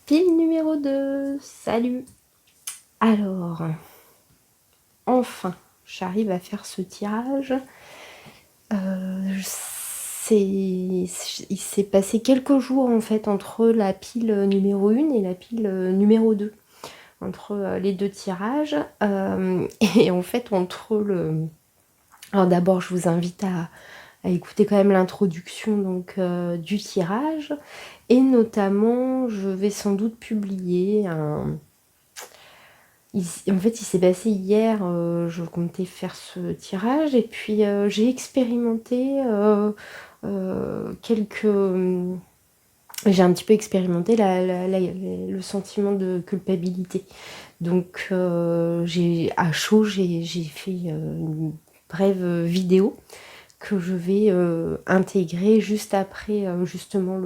Pile numéro 2, salut. Alors, enfin, j'arrive à faire ce tirage. Il s'est passé quelques jours en fait entre la pile numéro 1 et la pile numéro 2. Entre les deux tirages. Et en fait, entre le... Alors d'abord, je vous invite à écouter quand même l'introduction donc du tirage. Et notamment, je vais sans doute publier un... En fait, il s'est passé hier, je comptais faire ce tirage et puis j'ai expérimenté quelques... J'ai un petit peu expérimenté le sentiment de culpabilité. Donc, à chaud, j'ai fait une brève vidéo que je vais intégrer juste après justement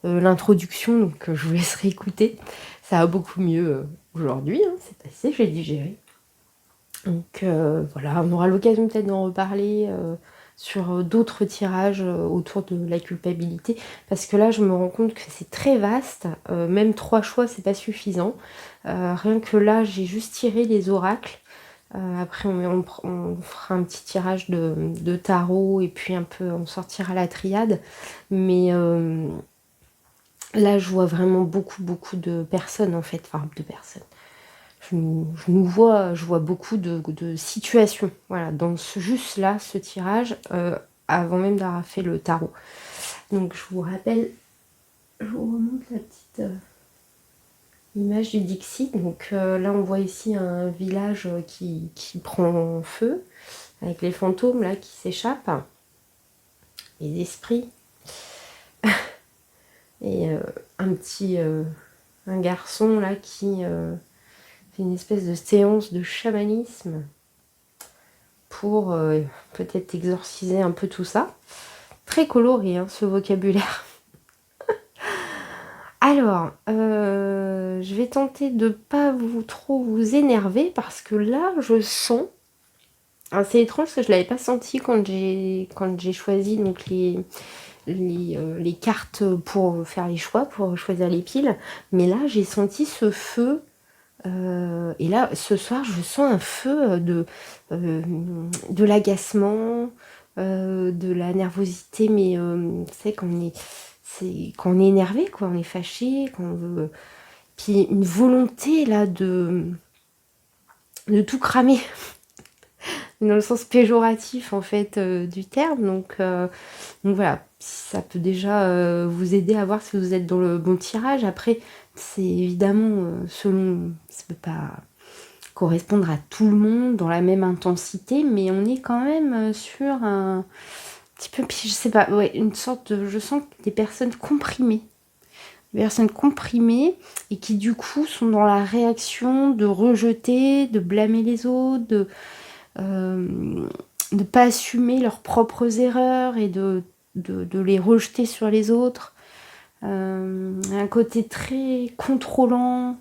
l'introduction. Donc, je vous laisserai écouter. Ça va beaucoup mieux aujourd'hui, hein, c'est passé, j'ai digéré. Donc voilà, on aura l'occasion peut-être d'en reparler sur d'autres tirages autour de la culpabilité, parce que là je me rends compte que c'est très vaste, même 3 choix c'est pas suffisant. Rien que là j'ai juste tiré les oracles. Après on fera un petit tirage de tarot et puis un peu on sortira la triade, mais là je vois vraiment beaucoup de personnes en fait, enfin de personnes. Je vois beaucoup de situations, voilà, dans juste là, ce tirage, avant même d'avoir fait le tarot. Donc je vous rappelle, je vous remonte la petite image du Dixit. Donc là on voit ici un village qui prend feu, avec les fantômes là qui s'échappent, les esprits, et un garçon là qui fait une espèce de séance de chamanisme pour peut-être exorciser un peu tout ça. Très coloré, hein, ce vocabulaire. Alors, je vais tenter de pas trop vous énerver parce que là, je sens... Alors, c'est étrange parce que je l'avais pas senti quand j'ai choisi donc les cartes pour faire les choix, pour choisir les piles. Mais là, j'ai senti ce feu. Et là, ce soir, je sens un feu de l'agacement, de la nervosité, mais c'est quand on est énervé, quoi, on est fâché, quand on veut... Puis une volonté, là, de tout cramer, dans le sens péjoratif, en fait, du terme. Donc voilà, ça peut déjà vous aider à voir si vous êtes dans le bon tirage. Après, c'est évidemment selon... Ça peut pas correspondre à tout le monde dans la même intensité, mais on est quand même sur un petit peu, je sais pas, ouais, une sorte de, je sens des personnes comprimées, et qui du coup sont dans la réaction de rejeter, de blâmer les autres, de pas assumer leurs propres erreurs et de les rejeter sur les autres. Un côté très contrôlant,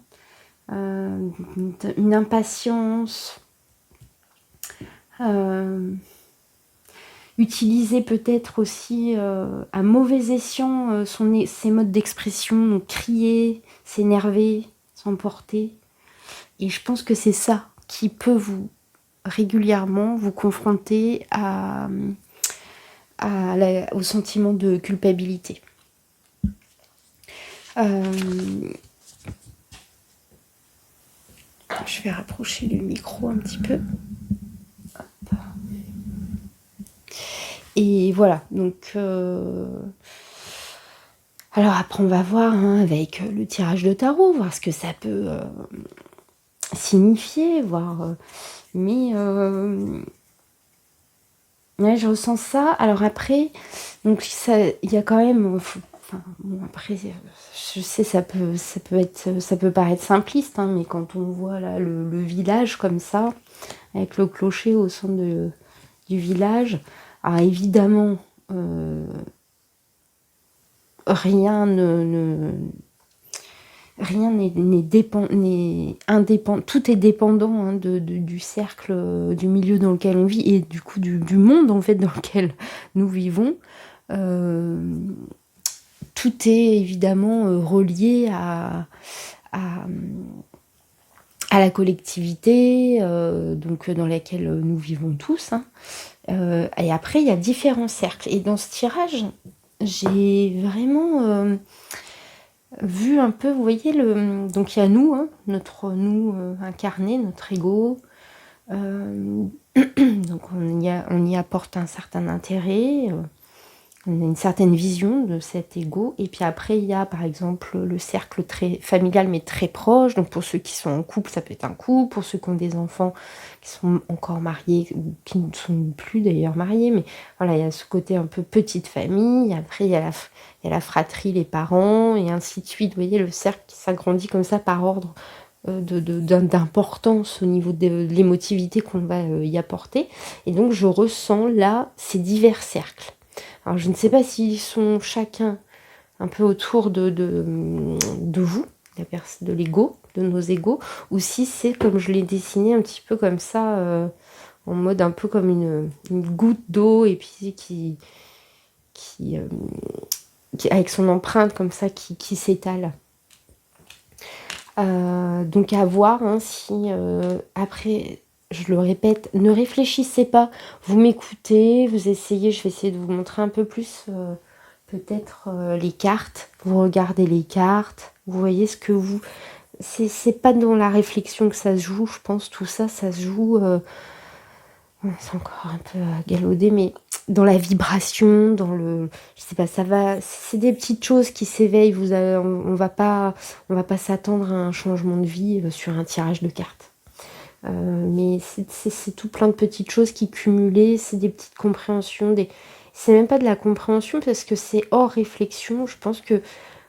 une impatience, utiliser peut-être aussi à mauvais escient ses modes d'expression, donc crier, s'énerver, s'emporter. Et je pense que c'est ça qui peut vous régulièrement vous confronter au sentiment de culpabilité. Je vais rapprocher le micro un petit peu. Hop. Et voilà, donc... Alors après, on va voir hein, avec le tirage de tarot, voir ce que ça peut signifier, voir... mais ouais, je ressens ça. Alors après, donc il y a quand même... Enfin, bon, après, je sais, ça peut paraître simpliste, hein, mais quand on voit là le village comme ça, avec le clocher au centre du village, alors évidemment, rien n'est indépendant, tout est dépendant hein, du cercle, du milieu dans lequel on vit et du coup du monde en fait dans lequel nous vivons. tout est évidemment relié à, à la collectivité donc dans laquelle nous vivons tous, hein. Et après, il y a différents cercles. Et dans ce tirage, j'ai vraiment vu un peu, vous voyez, donc il y a nous, hein, notre nous incarné, notre ego. Donc on y apporte un certain intérêt. On a une certaine vision de cet ego. Et puis après, il y a par exemple le cercle très familial mais très proche. Donc pour ceux qui sont en couple, ça peut être un couple. Pour ceux qui ont des enfants qui sont encore mariés, ou qui ne sont plus d'ailleurs mariés. Mais voilà, il y a ce côté un peu petite famille. Après, il y a la fratrie, les parents, et ainsi de suite. Vous voyez, le cercle qui s'agrandit comme ça par ordre d'importance au niveau de l'émotivité qu'on va y apporter. Et donc, je ressens là ces divers cercles. Alors, je ne sais pas s'ils sont chacun un peu autour de vous, de l'ego, de nos égos, ou si c'est comme je l'ai dessiné un petit peu comme ça, en mode un peu comme une goutte d'eau, et puis qui, avec son empreinte comme ça, qui s'étale. Donc à voir hein, si après, je le répète, ne réfléchissez pas, vous m'écoutez, vous essayez, je vais essayer de vous montrer un peu plus peut-être les cartes, vous regardez les cartes, vous voyez ce que vous... C'est pas dans la réflexion que ça se joue, je pense, tout ça, ça se joue... c'est encore un peu galvaudé, mais dans la vibration, dans le... Je sais pas, ça va... C'est des petites choses qui s'éveillent, on va pas s'attendre à un changement de vie sur un tirage de cartes. Mais c'est tout plein de petites choses qui cumulées, c'est des petites compréhensions, c'est même pas de la compréhension parce que c'est hors réflexion. Je pense que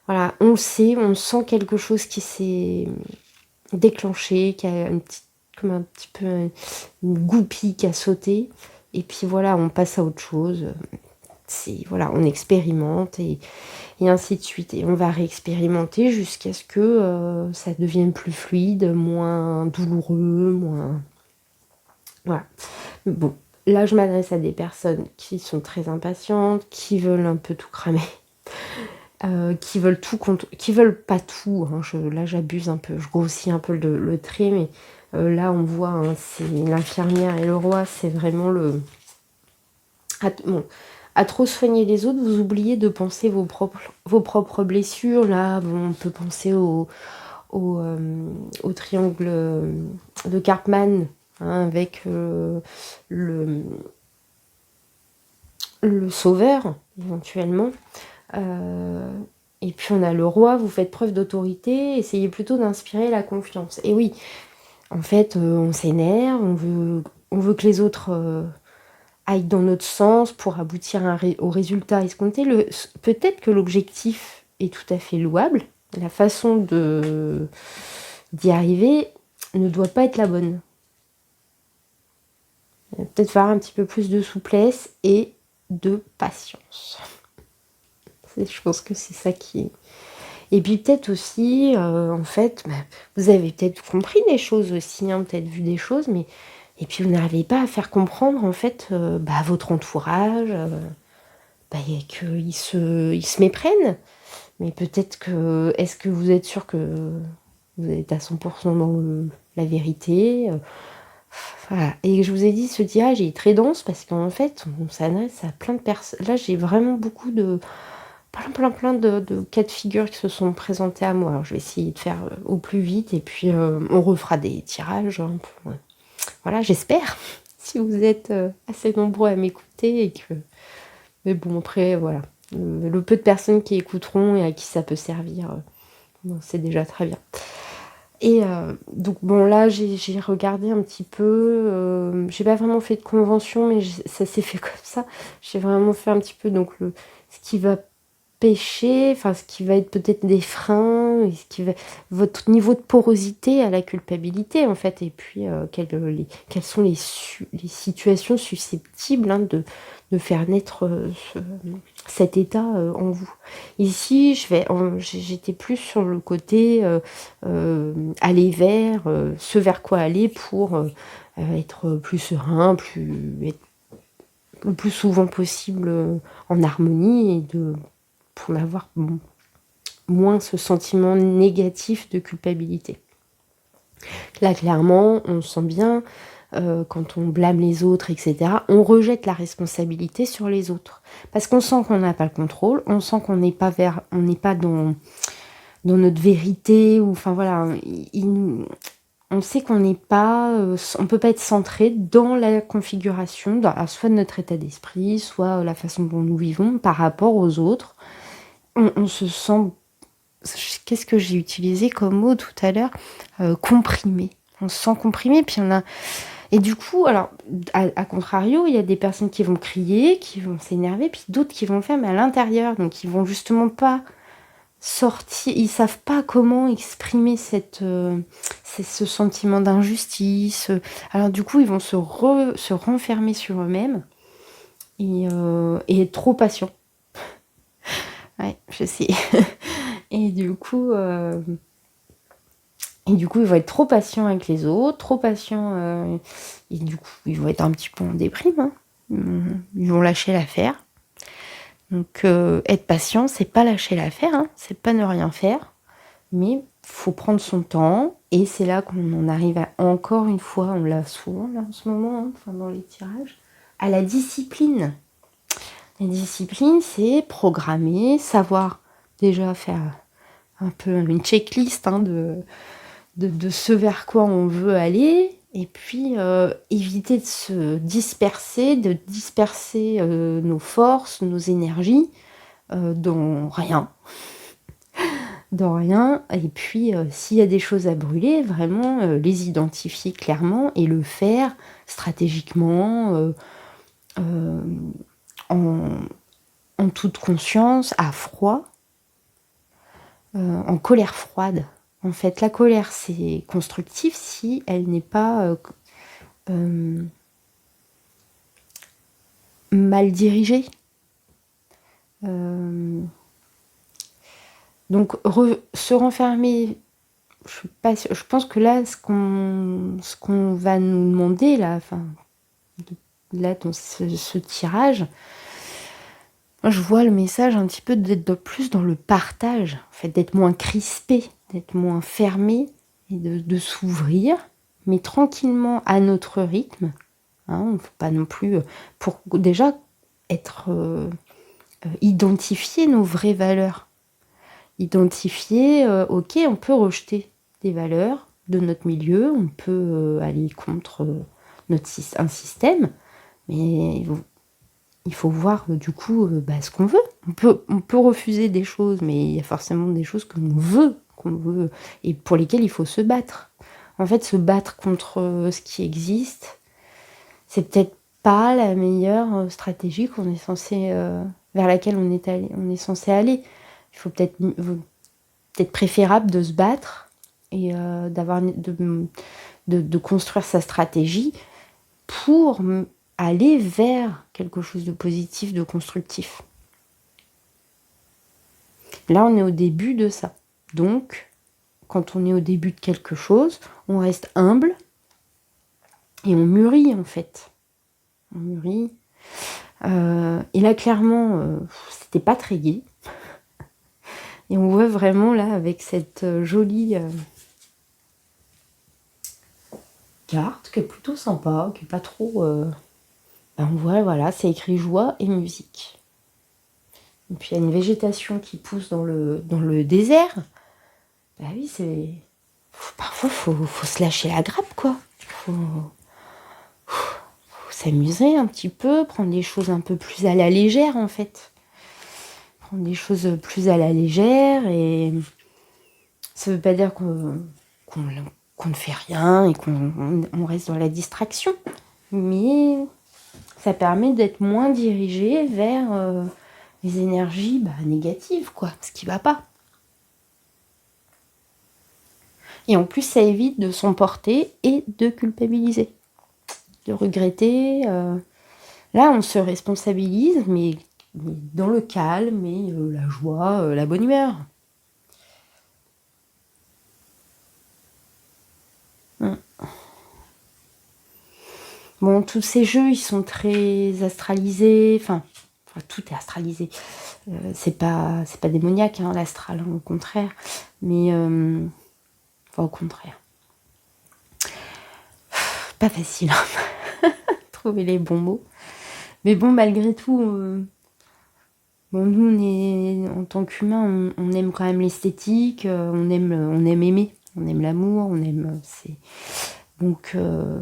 voilà, on le sait, on sent quelque chose qui s'est déclenché, qui a comme un petit peu une goupille qui a sauté. Et puis voilà, on passe à autre chose. Voilà, on expérimente et ainsi de suite. Et on va réexpérimenter jusqu'à ce que ça devienne plus fluide, moins douloureux, moins... Voilà. Bon, là, je m'adresse à des personnes qui sont très impatientes, qui veulent un peu tout cramer, qui veulent qui veulent pas tout. Hein. Là, j'abuse un peu, je grossis un peu le trait, mais là, on voit, hein, c'est l'infirmière et le roi, c'est vraiment le... Bon, à trop soigner les autres, vous oubliez de penser vos propres blessures. Là, bon, on peut penser au triangle de Karpman, hein, avec le sauveur, éventuellement. Et puis on a le roi, vous faites preuve d'autorité, essayez plutôt d'inspirer la confiance. Et oui, en fait, on s'énerve, on veut que les autres aillent dans notre sens pour aboutir au résultat escompté. Peut-être que l'objectif est tout à fait louable, la façon d'y arriver ne doit pas être la bonne. Peut-être faire un petit peu plus de souplesse et de patience. Je pense que c'est ça qui... Et puis peut-être aussi, en fait, vous avez peut-être compris des choses aussi, hein, peut-être vu des choses, mais... Et puis vous n'arrivez pas à faire comprendre, en fait, à votre entourage, qu'ils se méprennent. Mais peut-être que... Est-ce que vous êtes sûr que vous êtes à 100% dans la vérité voilà. Et je vous ai dit, ce tirage est très dense parce qu'en fait, on s'adresse à plein de personnes. Là, j'ai vraiment beaucoup de... plein de cas de figure qui se sont présentés à moi. Alors, je vais essayer de faire au plus vite et puis on refera des tirages. Hein, voilà, j'espère. Si vous êtes assez nombreux à m'écouter et que... Mais bon, après, voilà. Le peu de personnes qui écouteront et à qui ça peut servir, c'est déjà très bien. Et donc bon là j'ai regardé un petit peu, j'ai pas vraiment fait de convention mais ça s'est fait comme ça, j'ai vraiment fait un petit peu donc ce qui va pêcher, enfin ce qui va être peut-être des freins, et votre niveau de porosité à la culpabilité en fait, et puis quelles sont les situations susceptibles hein, de faire naître cet état en vous. Ici, j'étais plus sur le côté aller vers, ce vers quoi aller pour être plus serein, être le plus souvent possible en harmonie et de pour avoir moins ce sentiment négatif de culpabilité. Là, clairement, on sent bien, quand on blâme les autres, etc., on rejette la responsabilité sur les autres. Parce qu'on sent qu'on n'a pas le contrôle, on sent qu'on n'est pas dans notre vérité, ou enfin voilà, on sait qu'on n'est pas, on peut pas être centré dans la configuration, soit de notre état d'esprit, soit la façon dont nous vivons par rapport aux autres. On se sent, qu'est-ce que j'ai utilisé comme mot tout à l'heure, comprimé. On se sent comprimé, puis et du coup, alors, à contrario, il y a des personnes qui vont crier, qui vont s'énerver, puis d'autres qui vont le faire, mais à l'intérieur, donc ils vont justement pas sortir, ils savent pas comment exprimer ce sentiment d'injustice. Alors du coup, ils vont se renfermer sur eux-mêmes et être trop patients. Ouais, je sais. Et du coup, ils vont être trop patients avec les autres, trop patients, et du coup, ils vont être un petit peu en déprime, hein. Ils vont lâcher l'affaire. Donc, être patient, c'est pas lâcher l'affaire, hein, c'est pas ne rien faire, mais faut prendre son temps, et c'est là qu'on en arrive à, encore une fois, on l'a souvent là en ce moment, hein, enfin, dans les tirages, à la discipline. La discipline, c'est programmer, savoir déjà faire un peu une checklist, hein, de ce vers quoi on veut aller, et puis éviter de se disperser, nos forces, nos énergies dans rien. Dans rien, et puis s'il y a des choses à brûler, vraiment les identifier clairement et le faire stratégiquement, en toute conscience, à froid, en colère froide. En fait, la colère, c'est constructif si elle n'est pas mal dirigée. Donc, se renfermer, je pense que là, ce qu'on va nous demander, là, enfin, là, dans ce tirage, moi, je vois le message un petit peu d'être plus dans le partage, en fait, d'être moins crispé, d'être moins fermé, et de s'ouvrir, mais tranquillement à notre rythme. Hein, il ne faut pas non plus, pour déjà être identifier nos vraies valeurs. Identifier, ok, on peut rejeter des valeurs de notre milieu, on peut aller contre un système, mais il faut voir du coup ce qu'on veut. On peut refuser des choses, mais il y a forcément des choses qu'on veut, et pour lesquelles il faut se battre. En fait, se battre contre ce qui existe, c'est peut-être pas la meilleure stratégie vers laquelle on est censé aller. Il faut peut-être préférable de se battre et de construire sa stratégie pour aller vers quelque chose de positif, de constructif. Là, on est au début de ça. Donc, quand on est au début de quelque chose, on reste humble et on mûrit, en fait. On mûrit. Et là, clairement, c'était pas très gai. Et on voit vraiment, là, avec cette jolie carte, qui est plutôt sympa, qui est pas trop... on voit, voilà, c'est écrit joie et musique. Et puis, il y a une végétation qui pousse dans le désert. Bah oui, parfois, faut se lâcher la grappe, quoi. Faut s'amuser un petit peu, prendre des choses un peu plus à la légère, en fait. Prendre des choses plus à la légère, et ça veut pas dire qu'on ne fait rien et qu'on reste dans la distraction. Mais ça permet d'être moins dirigé vers les énergies négatives, quoi, ce qui va pas. Et en plus, ça évite de s'emporter et de culpabiliser, de regretter. Là, on se responsabilise, mais dans le calme et la joie, la bonne humeur. Bon, tous ces jeux, ils sont très astralisés. Enfin, tout est astralisé. C'est pas démoniaque, hein, l'astral, hein, au contraire. Mais, enfin, au contraire. Pas facile, hein. Trouver les bons mots. Mais bon, malgré tout, bon, nous, en tant qu'humains, on aime quand même l'esthétique, on aime aimer, on aime l'amour, on aime... Donc,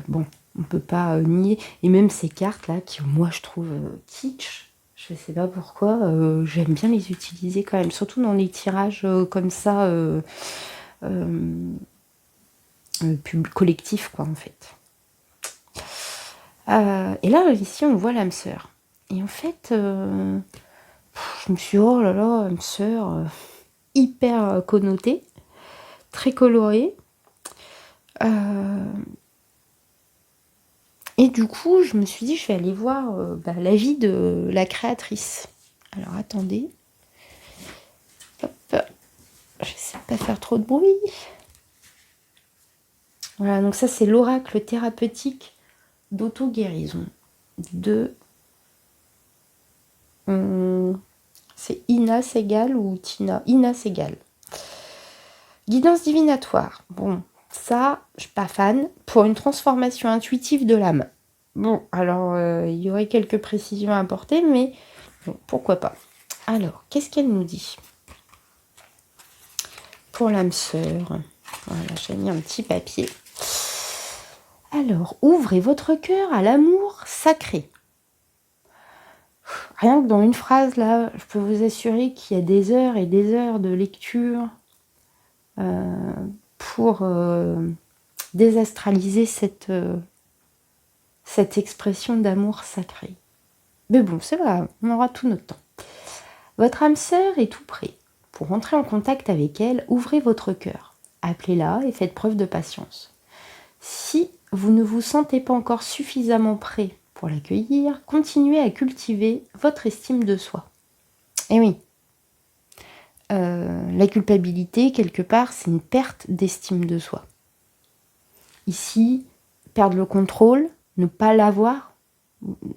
bon, on peut pas nier. Et même ces cartes-là, qui moi je trouve kitsch, je sais pas pourquoi, j'aime bien les utiliser quand même, surtout dans les tirages comme ça, collectifs, quoi, en fait. Et là, ici, on voit l'âme sœur. Et en fait, je me suis dit, oh là là, âme sœur, hyper connotée, très colorée. Et du coup, je me suis dit, je vais aller voir l'avis de la créatrice. Alors, attendez. Hop. J'essaie de pas faire trop de bruit. Voilà, donc ça, c'est l'oracle thérapeutique d'auto-guérison de... c'est Ina Segal ou Tina? Ina Segal. Guidance divinatoire. Bon, ça, je suis pas fan. Pour une transformation intuitive de l'âme. Bon, alors, il y aurait quelques précisions à apporter, mais bon, pourquoi pas. Alors, qu'est-ce qu'elle nous dit pour l'âme sœur? Voilà, j'ai mis un petit papier. Alors, ouvrez votre cœur à l'amour sacré. Rien que dans une phrase, là, je peux vous assurer qu'il y a des heures et des heures de lecture pour désastraliser cette expression d'amour sacré. Mais bon, c'est vrai, on aura tout notre temps. Votre âme sœur est tout près. Pour entrer en contact avec elle, ouvrez votre cœur. Appelez-la et faites preuve de patience. Si vous ne vous sentez pas encore suffisamment prêt pour l'accueillir, continuez à cultiver votre estime de soi. Et oui, la culpabilité, quelque part, c'est une perte d'estime de soi. Ici, perdre le contrôle, ne pas l'avoir,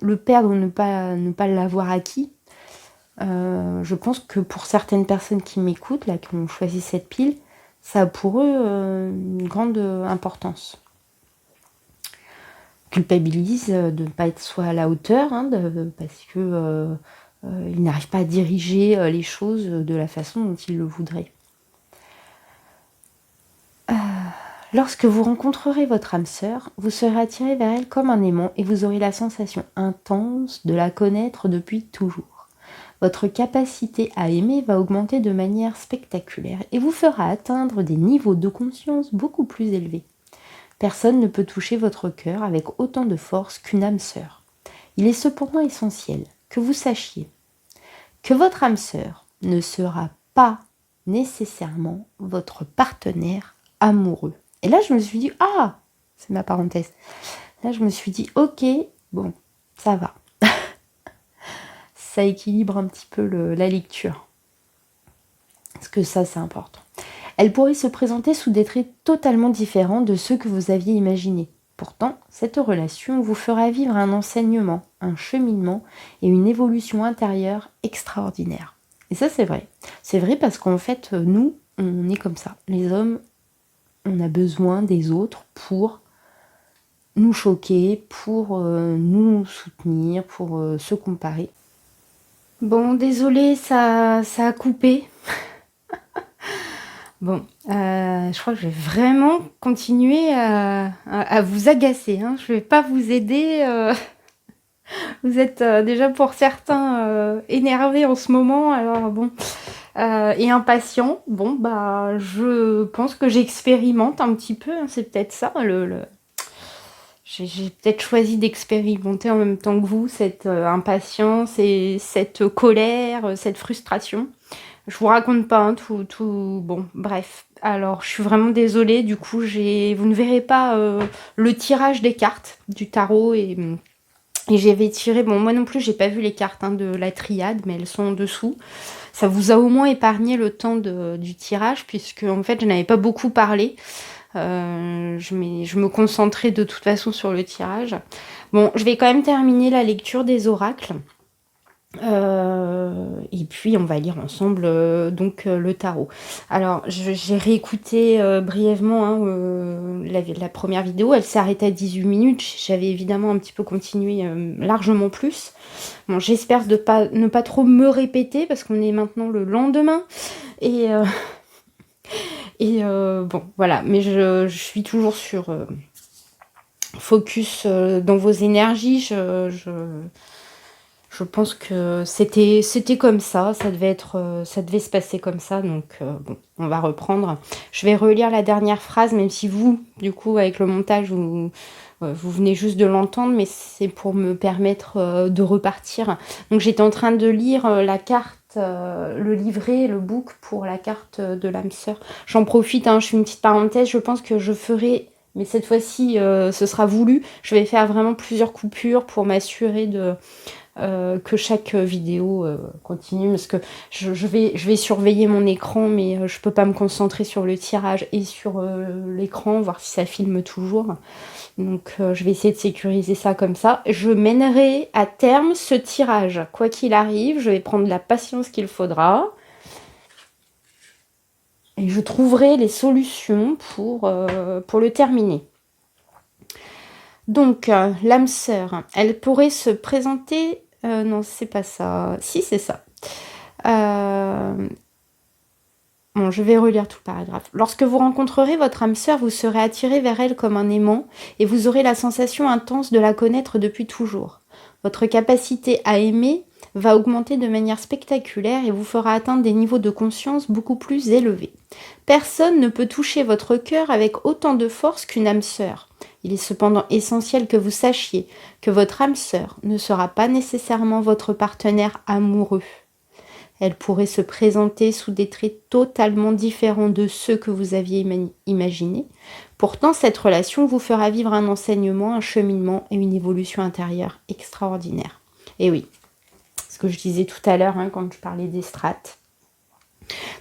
le perdre ou ne pas l'avoir acquis, je pense que pour certaines personnes qui m'écoutent, là, qui ont choisi cette pile, ça a pour eux une grande importance. Culpabilise de ne pas être soit à la hauteur, hein, parce que ils n'arrivent pas à diriger les choses de la façon dont ils le voudraient. Lorsque vous rencontrerez votre âme sœur, vous serez attiré vers elle comme un aimant et vous aurez la sensation intense de la connaître depuis toujours. Votre capacité à aimer va augmenter de manière spectaculaire et vous fera atteindre des niveaux de conscience beaucoup plus élevés. Personne ne peut toucher votre cœur avec autant de force qu'une âme sœur. Il est cependant essentiel que vous sachiez que votre âme sœur ne sera pas nécessairement votre partenaire amoureux. Et là, je me suis dit, ah, c'est ma parenthèse. Là, je me suis dit, ok, bon, ça va. Ça équilibre un petit peu la lecture. Parce que ça, c'est important. Elle pourrait se présenter sous des traits totalement différents de ceux que vous aviez imaginés. Pourtant, cette relation vous fera vivre un enseignement, un cheminement et une évolution intérieure extraordinaire. Et ça, c'est vrai. C'est vrai parce qu'en fait, nous, on est comme ça. Les hommes, on a besoin des autres pour nous choquer, pour nous soutenir, pour se comparer. Bon, désolée, ça a coupé. Bon, je crois que je vais vraiment continuer à vous agacer. Hein. Je ne vais pas vous aider. Vous êtes déjà pour certains énervés en ce moment. Alors bon, et impatients. Bon, bah, je pense que j'expérimente un petit peu. Hein. C'est peut-être ça. J'ai peut-être choisi d'expérimenter en même temps que vous cette impatience et cette colère, cette frustration. Je vous raconte pas hein, tout. Bon, bref. Alors, je suis vraiment désolée. Du coup, vous ne verrez pas le tirage des cartes du tarot et j'avais tiré. Bon, moi non plus, j'ai pas vu les cartes hein, de la triade, mais elles sont en dessous. Ça vous a au moins épargné le temps du tirage, puisque en fait, je n'avais pas beaucoup parlé. Je me concentrais de toute façon sur le tirage. Bon, je vais quand même terminer la lecture des oracles. Et puis on va lire ensemble donc le tarot. Alors j'ai réécouté brièvement hein, la première vidéo, elle s'est arrêtée à 18 minutes, j'avais évidemment un petit peu continué largement plus. Bon, j'espère ne pas trop me répéter parce qu'on est maintenant le lendemain et, bon voilà, mais je suis toujours sur focus dans vos énergies, je pense que c'était comme ça devait se passer comme ça, donc bon, on va reprendre. Je vais relire la dernière phrase, même si vous, du coup, avec le montage, vous venez juste de l'entendre, mais c'est pour me permettre de repartir. Donc j'étais en train de lire la carte, le livret, le book pour la carte de l'âme sœur. J'en profite, hein, je fais une petite parenthèse, je pense que je ferai... Mais cette fois-ci, ce sera voulu. Je vais faire vraiment plusieurs coupures pour m'assurer que chaque vidéo continue, parce que je vais surveiller mon écran, mais je peux pas me concentrer sur le tirage et sur l'écran, voir si ça filme toujours. Donc je vais essayer de sécuriser ça comme ça. Je mènerai à terme ce tirage, quoi qu'il arrive, je vais prendre la patience qu'il faudra. Et je trouverai les solutions pour le terminer. Donc, l'âme sœur, elle pourrait se présenter... non, c'est pas ça. Si, c'est ça. Bon, je vais relire tout le paragraphe. Lorsque vous rencontrerez votre âme sœur, vous serez attiré vers elle comme un aimant et vous aurez la sensation intense de la connaître depuis toujours. Votre capacité à aimer va augmenter de manière spectaculaire et vous fera atteindre des niveaux de conscience beaucoup plus élevés. Personne ne peut toucher votre cœur avec autant de force qu'une âme sœur. Il est cependant essentiel que vous sachiez que votre âme sœur ne sera pas nécessairement votre partenaire amoureux. Elle pourrait se présenter sous des traits totalement différents de ceux que vous aviez imaginés. Pourtant, cette relation vous fera vivre un enseignement, un cheminement et une évolution intérieure extraordinaire. Et oui, ce que je disais tout à l'heure hein, quand je parlais des strates.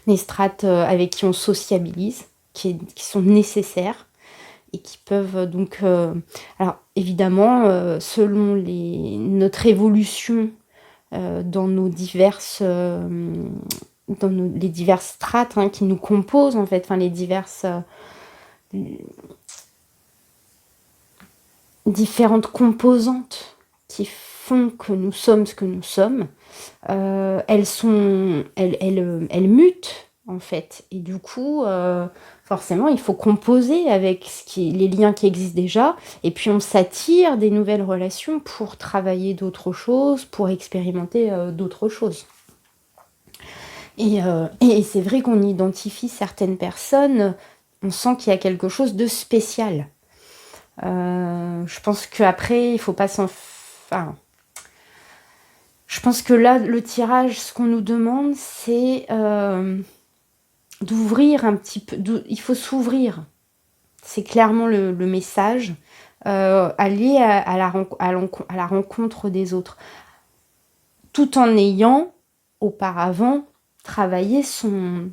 Des strates avec qui on sociabilise, qui sont nécessaires et qui peuvent donc... alors évidemment, selon notre évolution dans nos diverses... les diverses strates hein, qui nous composent en fait, enfin les diverses... différentes composantes qui font que nous sommes ce que nous sommes, elles mutent en fait, et du coup forcément il faut composer avec les liens qui existent déjà, et puis on s'attire des nouvelles relations pour travailler d'autres choses, pour expérimenter d'autres choses. Et c'est vrai qu'on identifie certaines personnes, on sent qu'il y a quelque chose de spécial. Je pense qu'après, il faut pas s'en... Enfin, je pense que là, le tirage, ce qu'on nous demande, c'est d'ouvrir un petit peu... Il faut s'ouvrir. C'est clairement le message. Aller à la rencontre des autres. Tout en ayant, auparavant, travaillé son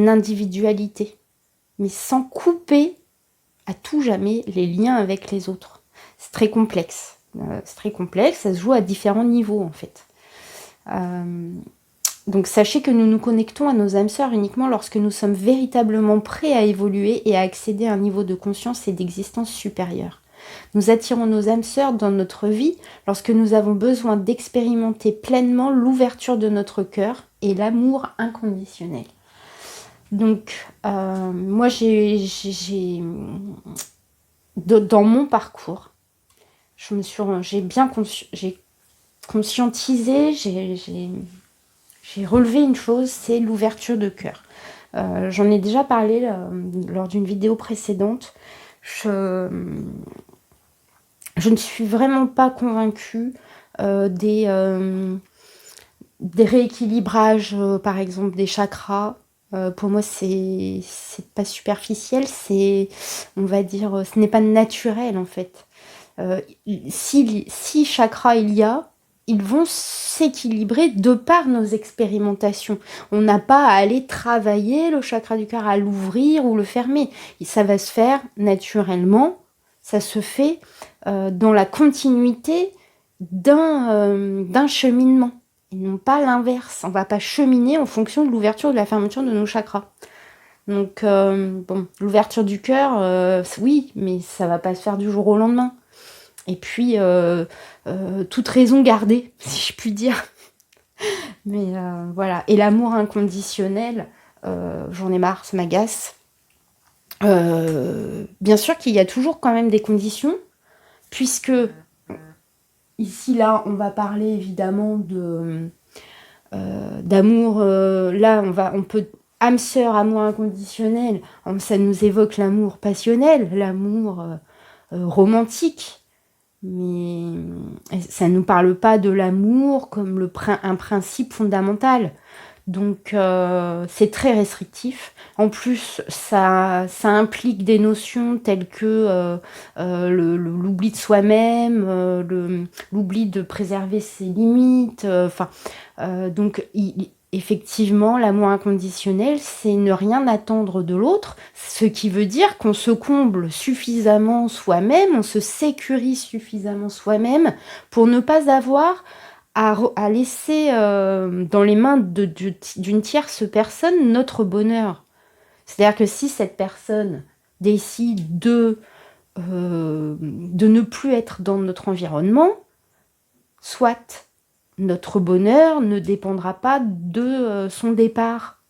individualité. Mais sans couper à tout jamais les liens avec les autres. C'est très complexe. Ça se joue à différents niveaux en fait. Donc sachez que nous nous connectons à nos âmes sœurs uniquement lorsque nous sommes véritablement prêts à évoluer et à accéder à un niveau de conscience et d'existence supérieur. Nous attirons nos âmes sœurs dans notre vie lorsque nous avons besoin d'expérimenter pleinement l'ouverture de notre cœur et l'amour inconditionnel. Donc, moi, dans mon parcours, j'ai conscientisé, j'ai relevé une chose, c'est l'ouverture de cœur. J'en ai déjà parlé lors d'une vidéo précédente. Je ne suis vraiment pas convaincue des rééquilibrages, par exemple, des chakras. Pour moi, c'est pas superficiel, on va dire, ce n'est pas naturel en fait. Si chakras il y a, ils vont s'équilibrer de par nos expérimentations. On n'a pas à aller travailler le chakra du cœur, à l'ouvrir ou le fermer. Et ça va se faire naturellement, ça se fait dans la continuité d'un cheminement, et non pas l'inverse. On va pas cheminer en fonction de l'ouverture ou de la fermeture de nos chakras. Donc, bon, l'ouverture du cœur, oui, mais ça va pas se faire du jour au lendemain. Et puis, toute raison gardée, si je puis dire. Mais voilà. Et l'amour inconditionnel, j'en ai marre, ça m'agace. Bien sûr qu'il y a toujours quand même des conditions, puisque ici, là, on va parler évidemment d'amour. Là, on peut âme sœur, amour inconditionnel. Ça nous évoque l'amour passionnel, l'amour romantique. Mais ça ne nous parle pas de l'amour comme un principe fondamental. Donc c'est très restrictif. En plus, ça implique des notions telles que l'oubli de soi-même, l'oubli de préserver ses limites. Donc effectivement, l'amour inconditionnel, c'est ne rien attendre de l'autre, ce qui veut dire qu'on se comble suffisamment soi-même, on se sécurise suffisamment soi-même pour ne pas avoir à laisser dans les mains d'une tierce personne notre bonheur. C'est-à-dire que si cette personne décide de ne plus être dans notre environnement, soit notre bonheur ne dépendra pas de son départ.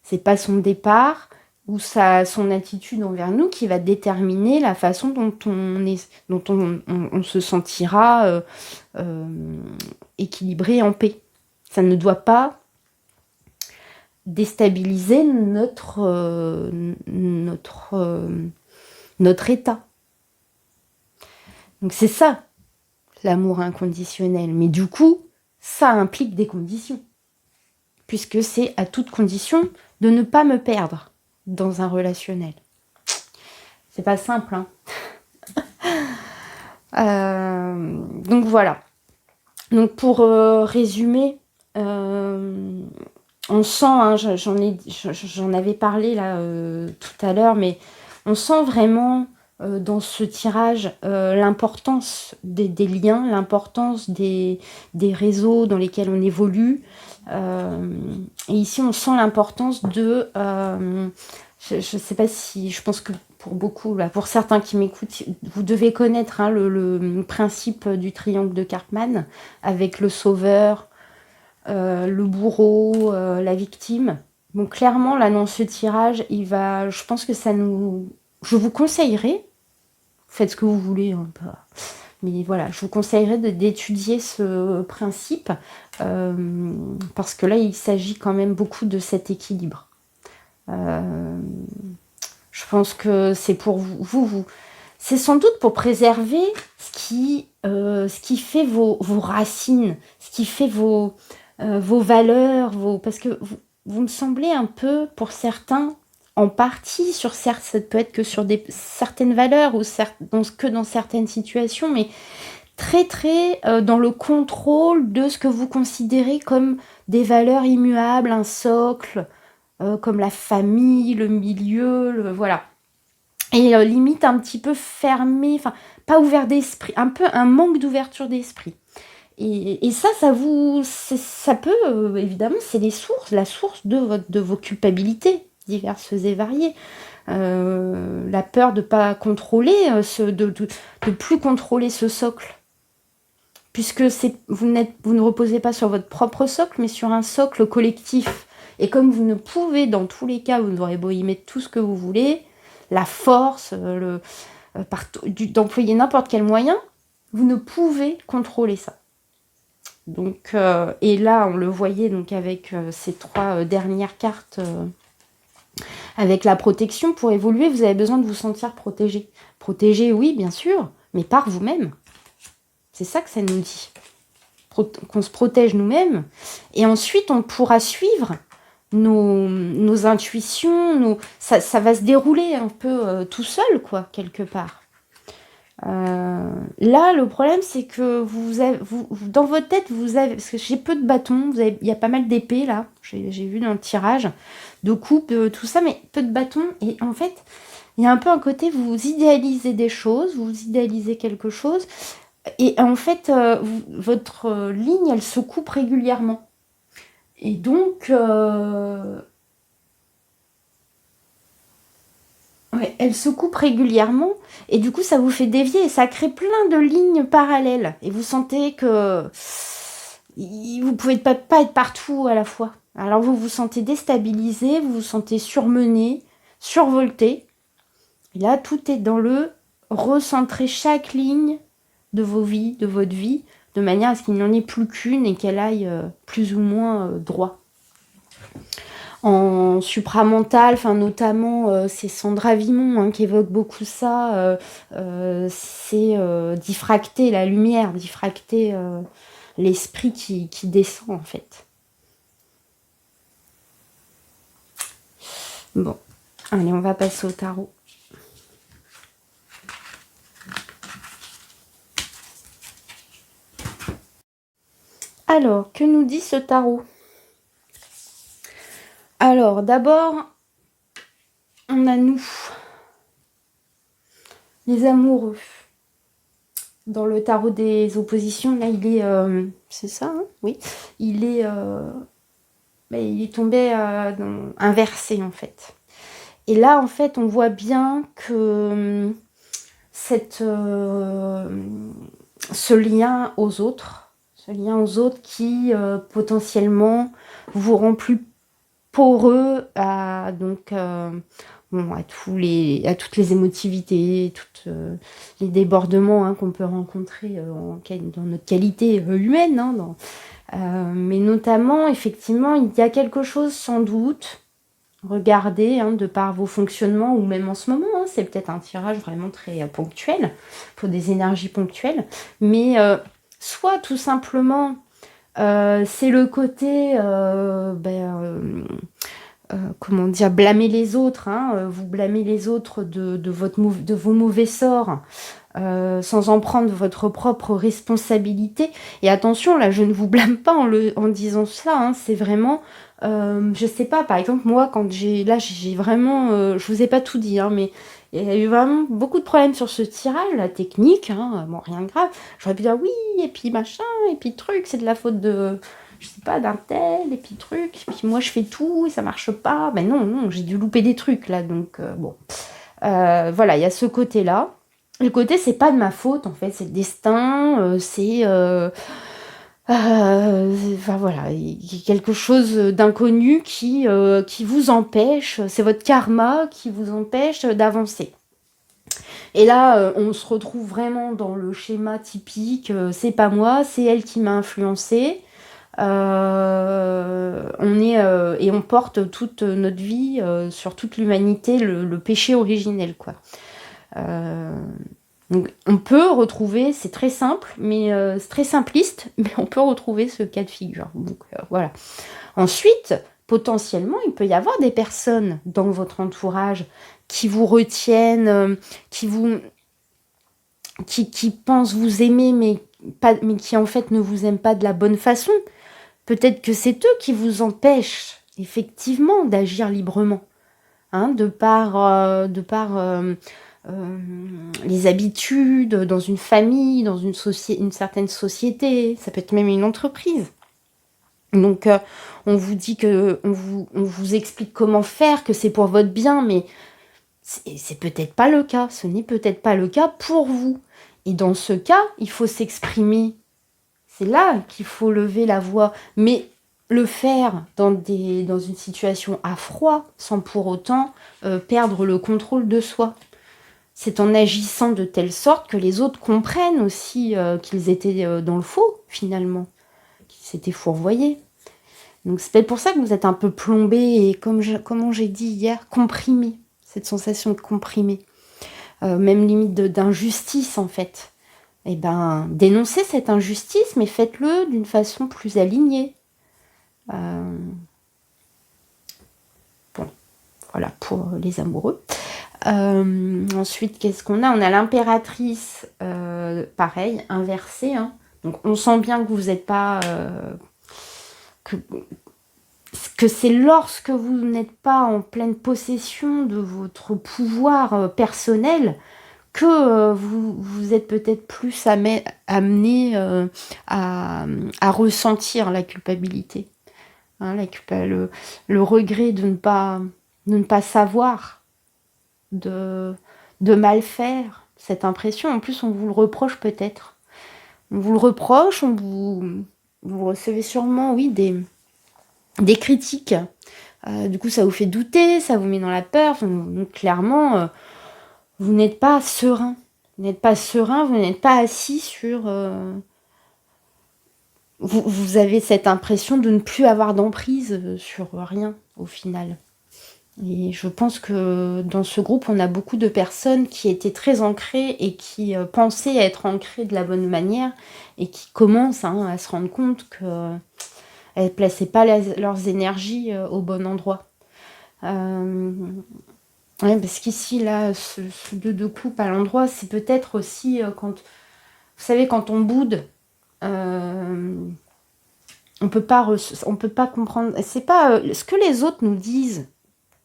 C'est pas son départ ou son attitude envers nous qui va déterminer la façon dont on se sentira équilibré, en paix. Ça ne doit pas déstabiliser notre état. Donc c'est ça, l'amour inconditionnel. Mais du coup, ça implique des conditions. Puisque c'est à toute condition de ne pas me perdre dans un relationnel. C'est pas simple, hein. Donc voilà. Donc pour résumer, on sent, hein, j'en avais parlé là tout à l'heure, mais on sent vraiment dans ce tirage l'importance des liens, l'importance des réseaux dans lesquels on évolue. Et ici, on sent l'importance de... je ne sais pas si... Je pense que pour beaucoup, là, pour certains qui m'écoutent, vous devez connaître hein, le principe du triangle de Karpman, avec le sauveur, le bourreau, la victime. Donc clairement, là, dans ce tirage, je pense que ça nous... Je vous conseillerais, faites ce que vous voulez, hein, mais voilà, je vous conseillerais d'étudier ce principe parce que là, il s'agit quand même beaucoup de cet équilibre. Je pense que c'est pour vous. C'est sans doute pour préserver ce qui fait vos racines, ce qui fait vos valeurs, parce que vous me semblez un peu, pour certains, en partie, ça peut être que sur certaines valeurs ou que dans certaines situations, mais très très dans le contrôle de ce que vous considérez comme des valeurs immuables, un socle, comme la famille, le milieu, voilà. Et limite un petit peu fermé, enfin pas ouvert d'esprit, un peu un manque d'ouverture d'esprit. Et ça peut, évidemment, c'est la source de vos culpabilités diverses et variées. La peur de ne pas contrôler, de plus contrôler ce socle. Puisque vous ne reposez pas sur votre propre socle, mais sur un socle collectif. Et comme vous ne pouvez, dans tous les cas, vous aurez beau y mettre tout ce que vous voulez, la force, d'employer n'importe quel moyen, vous ne pouvez contrôler ça. Donc, et là, on le voyait donc avec ces trois dernières cartes, avec la protection. Pour évoluer, vous avez besoin de vous sentir protégé. Protégé, oui, bien sûr, mais par vous-même. C'est ça que ça nous dit. Qu'on se protège nous-mêmes. Et ensuite, on pourra suivre nos intuitions. Ça va se dérouler un peu tout seul, quoi, quelque part. Là, le problème, c'est que dans votre tête, parce que j'ai peu de bâtons, il y a pas mal d'épées, là, j'ai vu dans le tirage, de coupe, tout ça, mais peu de bâtons, et en fait, il y a un peu un côté, vous idéalisez des choses, vous idéalisez quelque chose, Et en fait, votre ligne, elle se coupe régulièrement. Et donc, ouais, elle se coupe régulièrement. Et du coup, ça vous fait dévier et ça crée plein de lignes parallèles. Et vous sentez que vous pouvez pas être partout à la fois. Alors vous vous sentez déstabilisé, vous vous sentez surmené, survolté. Et là, tout est dans le recentrer chaque ligne de vos vies, de votre vie, de manière à ce qu'il n'y en ait plus qu'une et qu'elle aille plus ou moins droit. En supramental, enfin notamment c'est Sandra Vimon qui évoque beaucoup ça, c'est diffracter la lumière, diffracter l'esprit qui descend en fait. Bon, allez, on va passer au tarot. Alors, que nous dit ce tarot? Alors, d'abord, on a nous, les amoureux. Dans le tarot des oppositions, là, il est... c'est ça, hein? Oui. Il est tombé inversé, en fait. Et là, en fait, on voit bien que ce lien aux autres qui, potentiellement, vous rend plus poreux à toutes les émotivités, les débordements qu'on peut rencontrer dans notre qualité humaine. Mais notamment, effectivement, il y a quelque chose sans doute, regardez, de par vos fonctionnements, ou même en ce moment, c'est peut-être un tirage vraiment très ponctuel, pour des énergies ponctuelles, mais soit tout simplement, c'est le côté, comment dire, blâmer les autres, vous blâmez les autres de vos mauvais sorts, sans en prendre votre propre responsabilité. Et attention, là, je ne vous blâme pas en disant ça, c'est vraiment, je sais pas, par exemple, moi, quand j'ai vraiment, je vous ai pas tout dit, mais il y a eu vraiment beaucoup de problèmes sur ce tirage, la technique, bon, rien de grave. J'aurais pu dire oui, et puis machin, et puis truc, c'est de la faute de, je sais pas, d'un tel, et puis truc, et puis moi je fais tout, et ça marche pas. Ben non, j'ai dû louper des trucs, là, donc bon. Voilà, il y a ce côté-là. Le côté, c'est pas de ma faute, en fait, c'est le destin, c'est... enfin voilà, il y a quelque chose d'inconnu qui vous empêche, c'est votre karma qui vous empêche d'avancer. Et là, on se retrouve vraiment dans le schéma typique, c'est pas moi, c'est elle qui m'a influencé. Et on porte toute notre vie sur toute l'humanité, le péché originel, quoi. Donc on peut retrouver, c'est très simple, mais c'est très simpliste, mais on peut retrouver ce cas de figure. Donc voilà. Ensuite, potentiellement, il peut y avoir des personnes dans votre entourage qui vous retiennent, qui pensent vous aimer, mais qui en fait ne vous aiment pas de la bonne façon. Peut-être que c'est eux qui vous empêchent effectivement d'agir librement, de par les habitudes dans une famille, dans une certaine société, ça peut être même une entreprise. Donc on vous dit on vous explique comment faire, que c'est pour votre bien, mais c'est peut-être pas le cas, ce n'est peut-être pas le cas pour vous. Et dans ce cas, il faut s'exprimer. C'est là qu'il faut lever la voix, mais le faire dans une situation à froid, sans pour autant perdre le contrôle de soi. C'est en agissant de telle sorte que les autres comprennent aussi qu'ils étaient dans le faux, finalement, qu'ils s'étaient fourvoyés. Donc c'est peut-être pour ça que vous êtes un peu plombé et, comme j'ai dit hier, comprimé. Cette sensation de comprimé. Même limite d'injustice, en fait. Eh ben, dénoncez cette injustice, mais faites-le d'une façon plus alignée. Bon, voilà pour les amoureux. Ensuite, qu'est-ce qu'on a? On a l'impératrice, pareil, inversée. Donc, on sent bien que vous n'êtes pas... que c'est lorsque vous n'êtes pas en pleine possession de votre pouvoir personnel que vous êtes peut-être plus amené à ressentir la culpabilité. Hein, le regret de ne pas savoir, de mal faire, cette impression. En plus, on vous le reproche peut-être. On vous le reproche, vous recevez sûrement, oui, des critiques. Du coup, ça vous fait douter, ça vous met dans la peur. Donc, clairement, vous n'êtes pas serein. Vous n'êtes pas serein, vous n'êtes pas assis sur... Vous avez cette impression de ne plus avoir d'emprise sur rien, au final. Et je pense que dans ce groupe, on a beaucoup de personnes qui étaient très ancrées et qui pensaient être ancrées de la bonne manière et qui commencent à se rendre compte qu'elles ne plaçaient pas leurs énergies au bon endroit. Ouais, parce qu'ici, là, ce 2 de coupe à l'endroit, c'est peut-être aussi quand... Vous savez, quand on boude, on peut pas comprendre... C'est pas ce que les autres nous disent,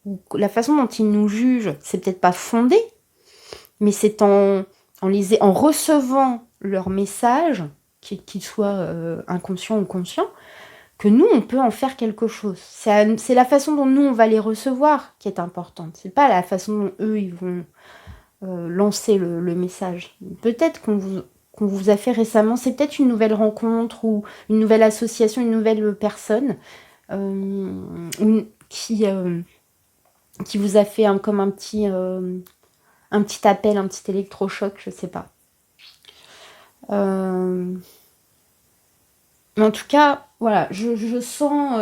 ou la façon dont ils nous jugent, c'est peut-être pas fondé, mais c'est en recevant leurs messages, qu'ils soient inconscients ou conscients, que nous, on peut en faire quelque chose. C'est la façon dont nous, on va les recevoir qui est importante. C'est pas la façon dont eux, ils vont lancer le message. Peut-être qu'on vous a fait récemment, c'est peut-être une nouvelle rencontre ou une nouvelle association, une nouvelle personne qui vous a fait comme un petit appel, un petit électrochoc, je sais pas. Mais en tout cas, voilà, je sens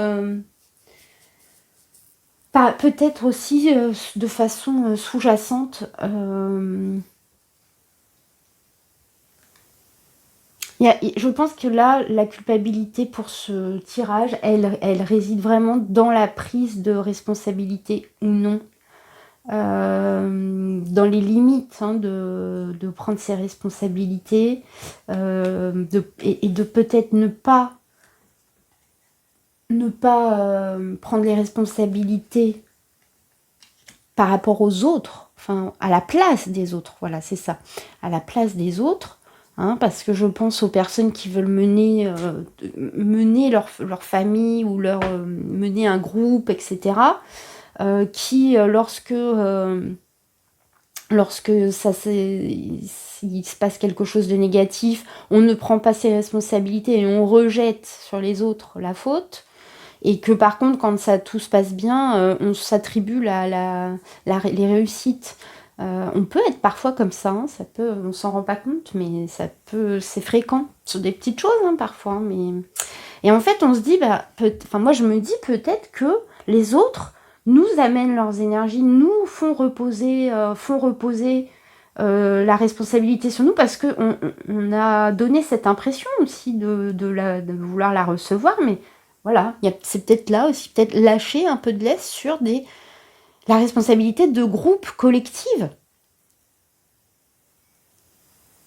peut-être aussi de façon sous-jacente. Je pense que là, la culpabilité pour ce tirage, elle réside vraiment dans la prise de responsabilité ou non. Dans les limites de prendre ses responsabilités et de peut-être ne pas prendre les responsabilités par rapport aux autres, enfin à la place des autres, voilà, c'est ça, à la place des autres, parce que je pense aux personnes qui veulent mener leur famille ou mener un groupe, etc., qui, lorsque il se passe quelque chose de négatif, on ne prend pas ses responsabilités et on rejette sur les autres la faute. Et que par contre, quand tout se passe bien, on s'attribue les réussites. On peut être parfois comme ça, on s'en rend pas compte, mais c'est fréquent. Sur des petites choses parfois. Et en fait, on se dit, moi je me dis peut-être que les autres nous amènent leurs énergies, nous font reposer la responsabilité sur nous parce qu'on a donné cette impression aussi de vouloir la recevoir, mais voilà, c'est peut-être là aussi, peut-être lâcher un peu de laisse sur la responsabilité de groupe collective.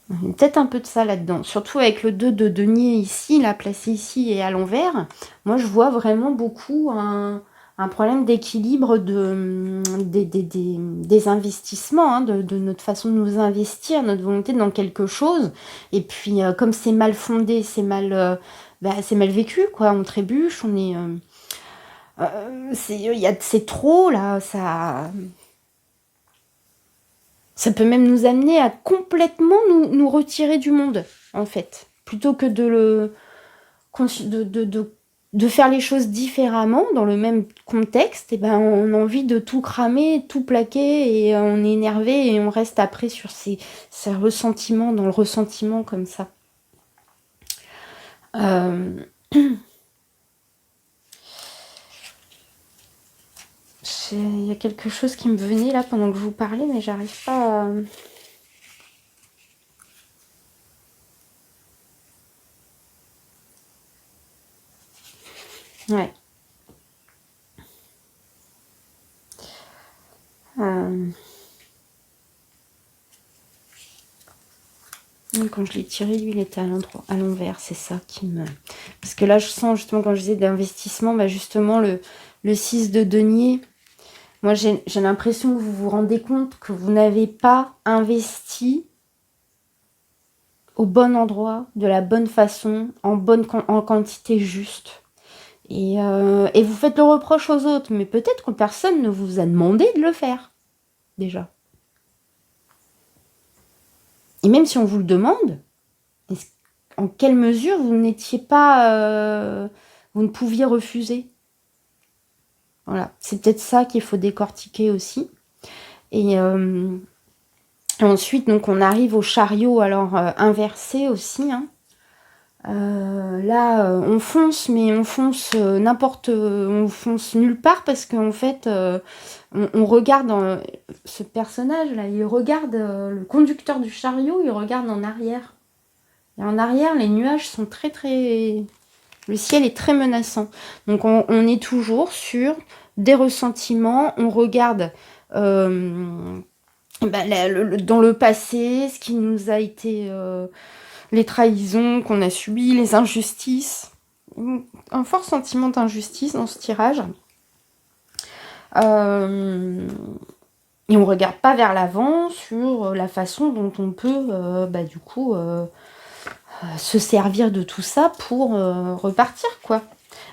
Il y a peut-être un peu de ça là-dedans, surtout avec le 2 de denier ici, là, placé ici et à l'envers. Moi, je vois vraiment beaucoup un problème d'équilibre des investissements, de notre façon de nous investir, notre volonté dans quelque chose. Et puis, comme c'est mal fondé, c'est mal vécu, quoi. On trébuche, on est... c'est trop, là, ça peut même nous amener à complètement nous retirer du monde, en fait. Plutôt que de faire les choses différemment, dans le même contexte, et on a envie de tout cramer, tout plaquer, et on est énervé, et on reste après sur ces ressentiments, dans le ressentiment, comme ça. Il y a quelque chose qui me venait là pendant que je vous parlais, mais j'arrive pas à... Ouais. Quand je l'ai tiré, lui, il était à l'envers, c'est ça qui me... Parce que là, je sens justement, quand je disais d'investissement, justement, le 6 de denier... Moi, j'ai l'impression que vous vous rendez compte que vous n'avez pas investi au bon endroit, de la bonne façon, en quantité juste. Et vous faites le reproche aux autres, mais peut-être que personne ne vous a demandé de le faire, déjà. Et même si on vous le demande, en quelle mesure vous n'étiez pas... vous ne pouviez refuser. Voilà, c'est peut-être ça qu'il faut décortiquer aussi. Et ensuite, donc, on arrive au chariot, alors inversé aussi, hein. Là, on fonce, mais on fonce on fonce nulle part parce qu'en fait, on regarde ce personnage-là, il regarde le conducteur du chariot, il regarde en arrière. Et en arrière, les nuages sont très très... Le ciel est très menaçant. Donc on est toujours sur des ressentiments, on regarde dans le passé, ce qui nous a été... les trahisons qu'on a subies, les injustices. Un fort sentiment d'injustice dans ce tirage. Et on ne regarde pas vers l'avant sur la façon dont on peut se servir de tout ça pour repartir, quoi.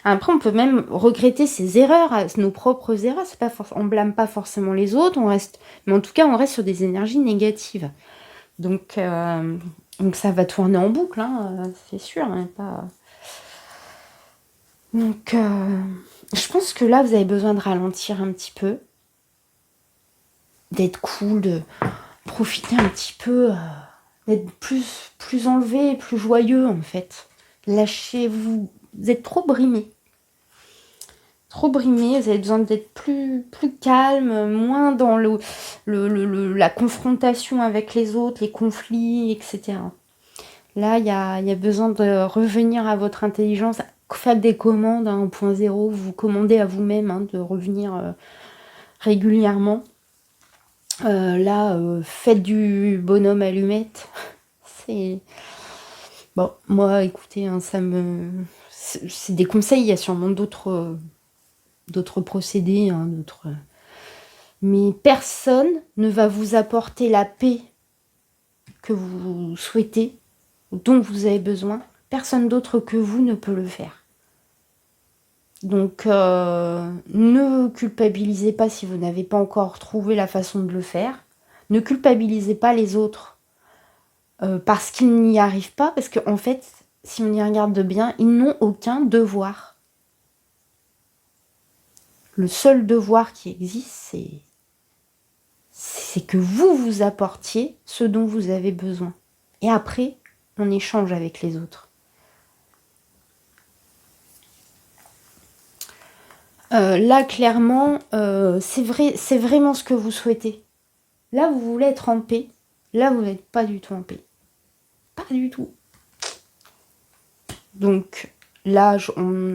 Après, on peut même regretter ses erreurs, nos propres erreurs. C'est pas on blâme pas forcément les autres, mais en tout cas, on reste sur des énergies négatives. Donc ça va tourner en boucle, hein, c'est sûr. Hein, pas... Donc, je pense que là, vous avez besoin de ralentir un petit peu, d'être cool, de profiter un petit peu, d'être plus enlevé, plus joyeux, en fait. Lâchez-vous, vous êtes trop brimé. Trop brimé, vous avez besoin d'être plus calme, moins dans la confrontation avec les autres, les conflits, etc. Là, il y a besoin de revenir à votre intelligence, faire des commandes 1.0, vous commandez à vous-même de revenir régulièrement. Faites du bonhomme allumette. C'est... Bon, moi, écoutez, c'est des conseils, il y a sûrement d'autres procédés, mais personne ne va vous apporter la paix que vous souhaitez, dont vous avez besoin. Personne d'autre que vous ne peut le faire. Donc, ne culpabilisez pas si vous n'avez pas encore trouvé la façon de le faire. Ne culpabilisez pas les autres parce qu'ils n'y arrivent pas, parce qu'en fait, si on y regarde bien, ils n'ont aucun devoir. Le seul devoir qui existe, c'est que vous apportiez ce dont vous avez besoin. Et après, on échange avec les autres. Là, clairement, c'est vraiment ce que vous souhaitez. Là, vous voulez être en paix. Là, vous n'êtes pas du tout en paix. Pas du tout. Donc, là,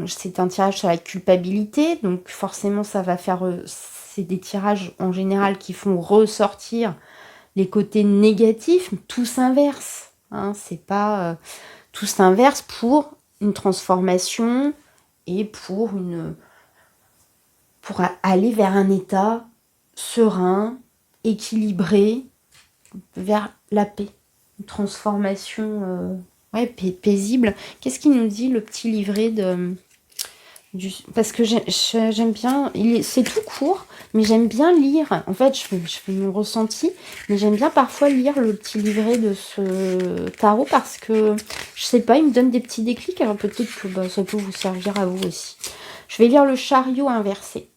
c'est un tirage sur la culpabilité. Donc, forcément, ça va faire... c'est des tirages, en général, qui font ressortir les côtés négatifs. Tout s'inverse. Hein, c'est pas... tout s'inverse pour une transformation et pour aller vers un état serein, équilibré, vers la paix. Une transformation paisible. Qu'est-ce qu'il nous dit, le petit livret parce que j'aime bien, c'est tout court, mais j'aime bien lire. En fait, je fais mon ressenti, mais j'aime bien parfois lire le petit livret de ce tarot parce que, je sais pas, il me donne des petits déclics. Alors peut-être que ça peut vous servir à vous aussi. Je vais lire le chariot inversé.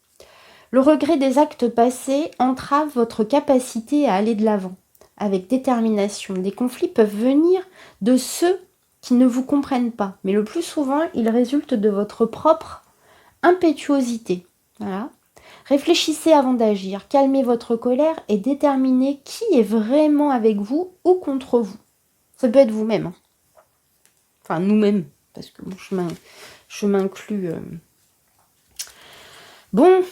Le regret des actes passés entrave votre capacité à aller de l'avant avec détermination. Des conflits peuvent venir de ceux qui ne vous comprennent pas, mais le plus souvent, ils résultent de votre propre impétuosité. Voilà. Réfléchissez avant d'agir, calmez votre colère et déterminez qui est vraiment avec vous ou contre vous. Ça peut être vous-même. Hein. Enfin, nous-mêmes, parce que bon, je m'inclus. Bon,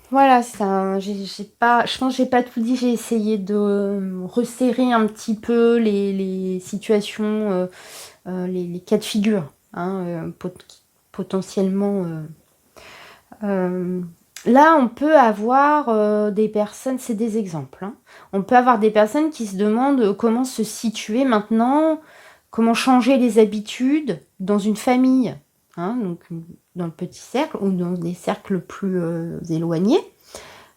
voilà, je pense que j'ai pas tout dit. J'ai essayé de resserrer un petit peu les situations, les cas de figure, hein, potentiellement Là, on peut avoir des personnes, c'est des exemples, hein. On peut avoir des personnes qui se demandent comment se situer maintenant, comment changer les habitudes dans une famille, hein, donc dans le petit cercle ou dans des cercles plus éloignés.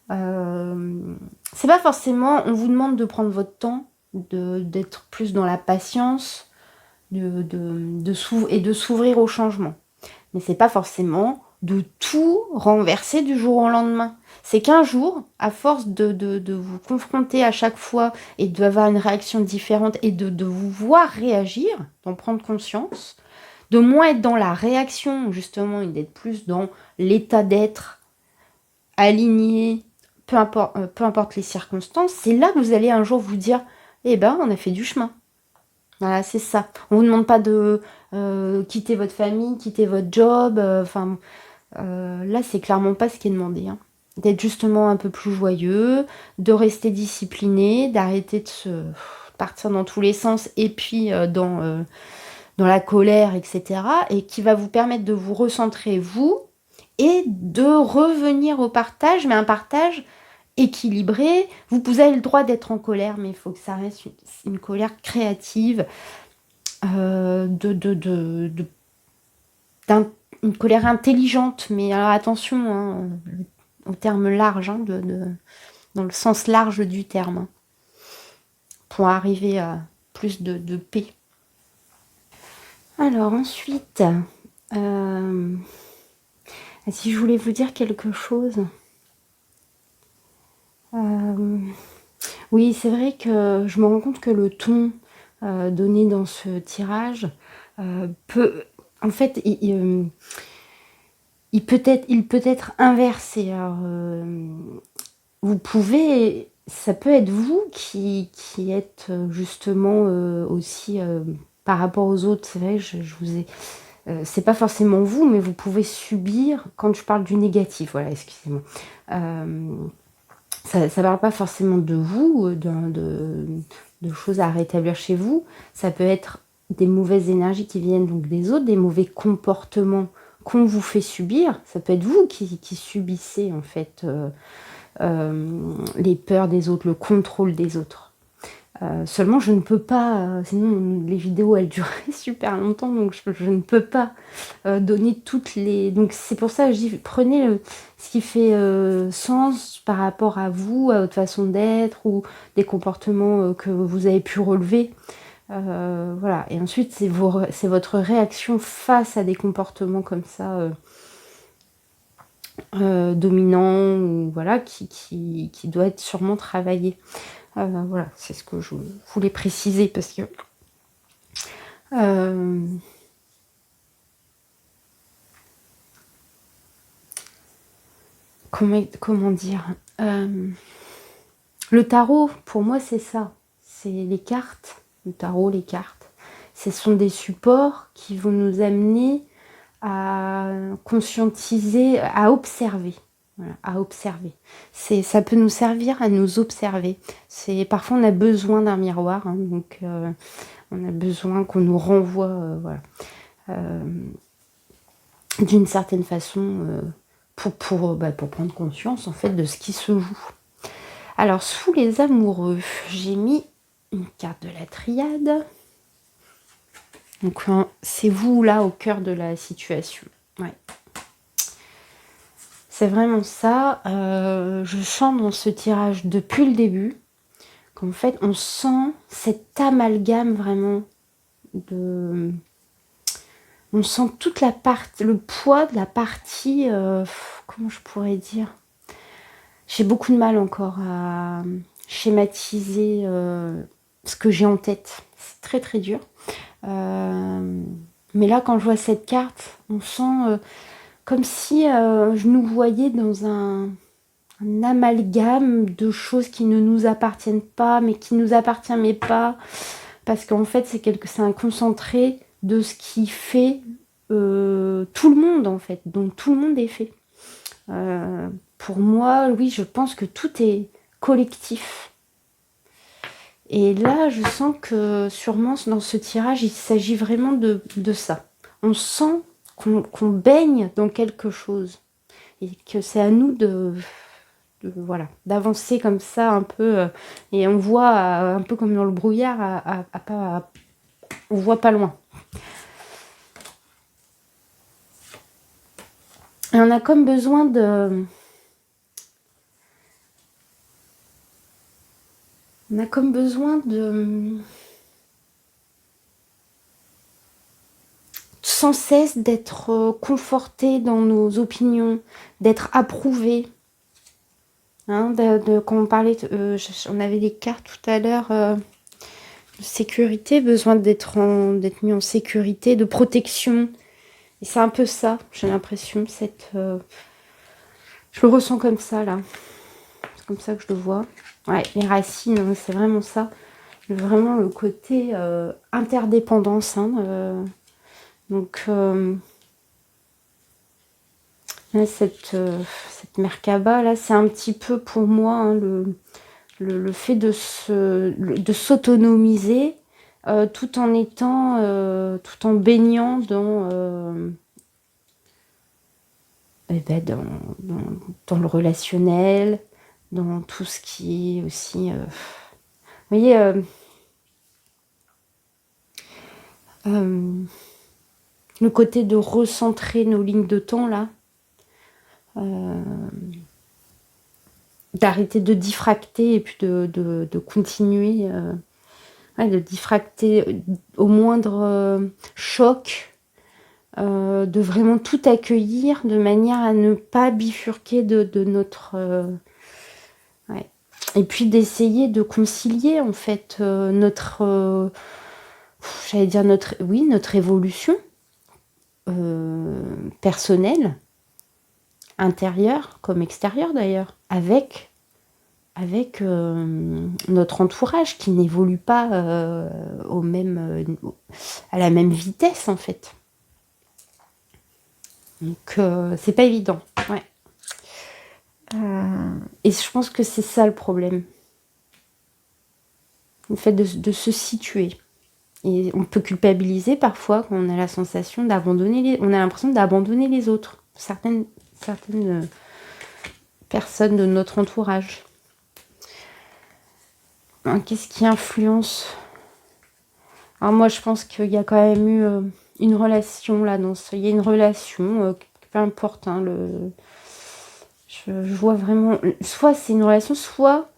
C'est pas forcément, on vous demande de prendre votre temps, d'être plus dans la patience et de s'ouvrir au changement. Mais c'est pas forcément de tout renverser du jour au lendemain. C'est qu'un jour, à force de vous confronter à chaque fois et d'avoir une réaction différente et de vous voir réagir, d'en prendre conscience, de moins être dans la réaction justement et d'être plus dans l'état d'être aligné, peu importe les circonstances, c'est là que vous allez un jour vous dire, eh ben, on a fait du chemin. Voilà, c'est ça. On vous demande pas de quitter votre famille, quitter votre job. Là, c'est clairement pas ce qui est demandé, hein. D'être justement un peu plus joyeux, de rester discipliné, d'arrêter de se partir dans tous les sens et puis dans la colère, etc. Et qui va vous permettre de vous recentrer, vous, et de revenir au partage, mais un partage équilibré. Vous avez le droit d'être en colère, mais il faut que ça reste une colère créative, une colère intelligente, mais alors attention, hein, au terme large, hein, dans le sens large du terme, hein, pour arriver à plus de paix. Alors ensuite, si je voulais vous dire quelque chose, oui, c'est vrai que je me rends compte que le ton donné dans ce tirage peut, en fait, il peut être inversé. Alors, vous pouvez, ça peut être vous qui êtes justement aussi par rapport aux autres. C'est vrai, je vous ai, c'est pas forcément vous, mais vous pouvez subir. Quand je parle du négatif, voilà, excusez-moi. Ça parle pas forcément de vous, de choses à rétablir chez vous. Ça peut être des mauvaises énergies qui viennent donc des autres, des mauvais comportements qu'on vous fait subir. Ça peut être vous qui subissez en fait les peurs des autres, le contrôle des autres. Seulement, je ne peux pas, sinon les vidéos elles dureraient super longtemps, donc je ne peux pas donner toutes les. Donc c'est pour ça que je dis prenez ce qui fait sens par rapport à vous, à votre façon d'être ou des comportements que vous avez pu relever. Voilà, et ensuite c'est votre réaction face à des comportements comme ça dominants ou voilà qui doit être sûrement travaillé. Voilà, c'est ce que je voulais préciser parce que comment dire, le tarot pour moi c'est ça, c'est les cartes, le tarot, les cartes, ce sont des supports qui vont nous amener à conscientiser, à observer. Voilà, à observer. Ça peut nous servir à nous observer. Parfois on a besoin d'un miroir, hein, donc on a besoin qu'on nous renvoie, voilà, d'une certaine façon pour prendre conscience en fait de ce qui se joue. Alors sous les amoureux, j'ai mis une carte de la triade. Donc c'est vous là au cœur de la situation. Ouais. C'est vraiment ça. Je sens dans ce tirage depuis le début qu'en fait on sent cet amalgame vraiment de... On sent toute la partie, le poids de la partie... comment je pourrais dire? J'ai beaucoup de mal encore à schématiser ce que j'ai en tête. C'est très très dur. Mais là quand je vois cette carte, on sent... comme si je nous voyais dans un amalgame de choses qui ne nous appartiennent pas, mais qui nous appartiennent mais pas, parce qu'en fait c'est un concentré de ce qui fait tout le monde en fait, dont tout le monde est fait. Pour moi, oui, je pense que tout est collectif. Et là, je sens que sûrement dans ce tirage, il s'agit vraiment de ça. On sent qu'on baigne dans quelque chose. et que c'est à nous voilà, d'avancer comme ça un peu, et on voit un peu comme dans le brouillard, on voit pas loin. Et on a comme besoin de sans cesse d'être conforté dans nos opinions, d'être approuvé. Hein, quand on parlait, on avait des cartes tout à l'heure, de sécurité, besoin d'être mis en sécurité, de protection. Et c'est un peu ça, j'ai l'impression, je le ressens comme ça, là. C'est comme ça que je le vois. Ouais, les racines, hein, c'est vraiment ça. Vraiment le côté interdépendance. Hein, donc, là, cette Merkaba, là, c'est un petit peu pour moi, hein, le fait de s'autonomiser tout en tout en baignant dans le relationnel, dans tout ce qui est aussi... vous voyez, le côté de recentrer nos lignes de temps, là, d'arrêter de diffracter et puis de continuer, de diffracter au moindre choc, de vraiment tout accueillir de manière à ne pas bifurquer de notre... ouais. Et puis d'essayer de concilier en fait j'allais dire notre évolution personnelle, intérieure comme extérieure d'ailleurs, avec notre entourage qui n'évolue pas à la même vitesse en fait. Donc c'est pas évident. Ouais. Et je pense que c'est ça le problème. Le fait de se situer. Et on peut culpabiliser parfois quand on a la sensation d'abandonner on a l'impression d'abandonner les autres. Certaines personnes de notre entourage. Qu'est-ce qui influence? Alors moi je pense qu'il y a quand même eu une relation là, il y a une relation, peu importe, hein, je vois vraiment, soit c'est une relation, soit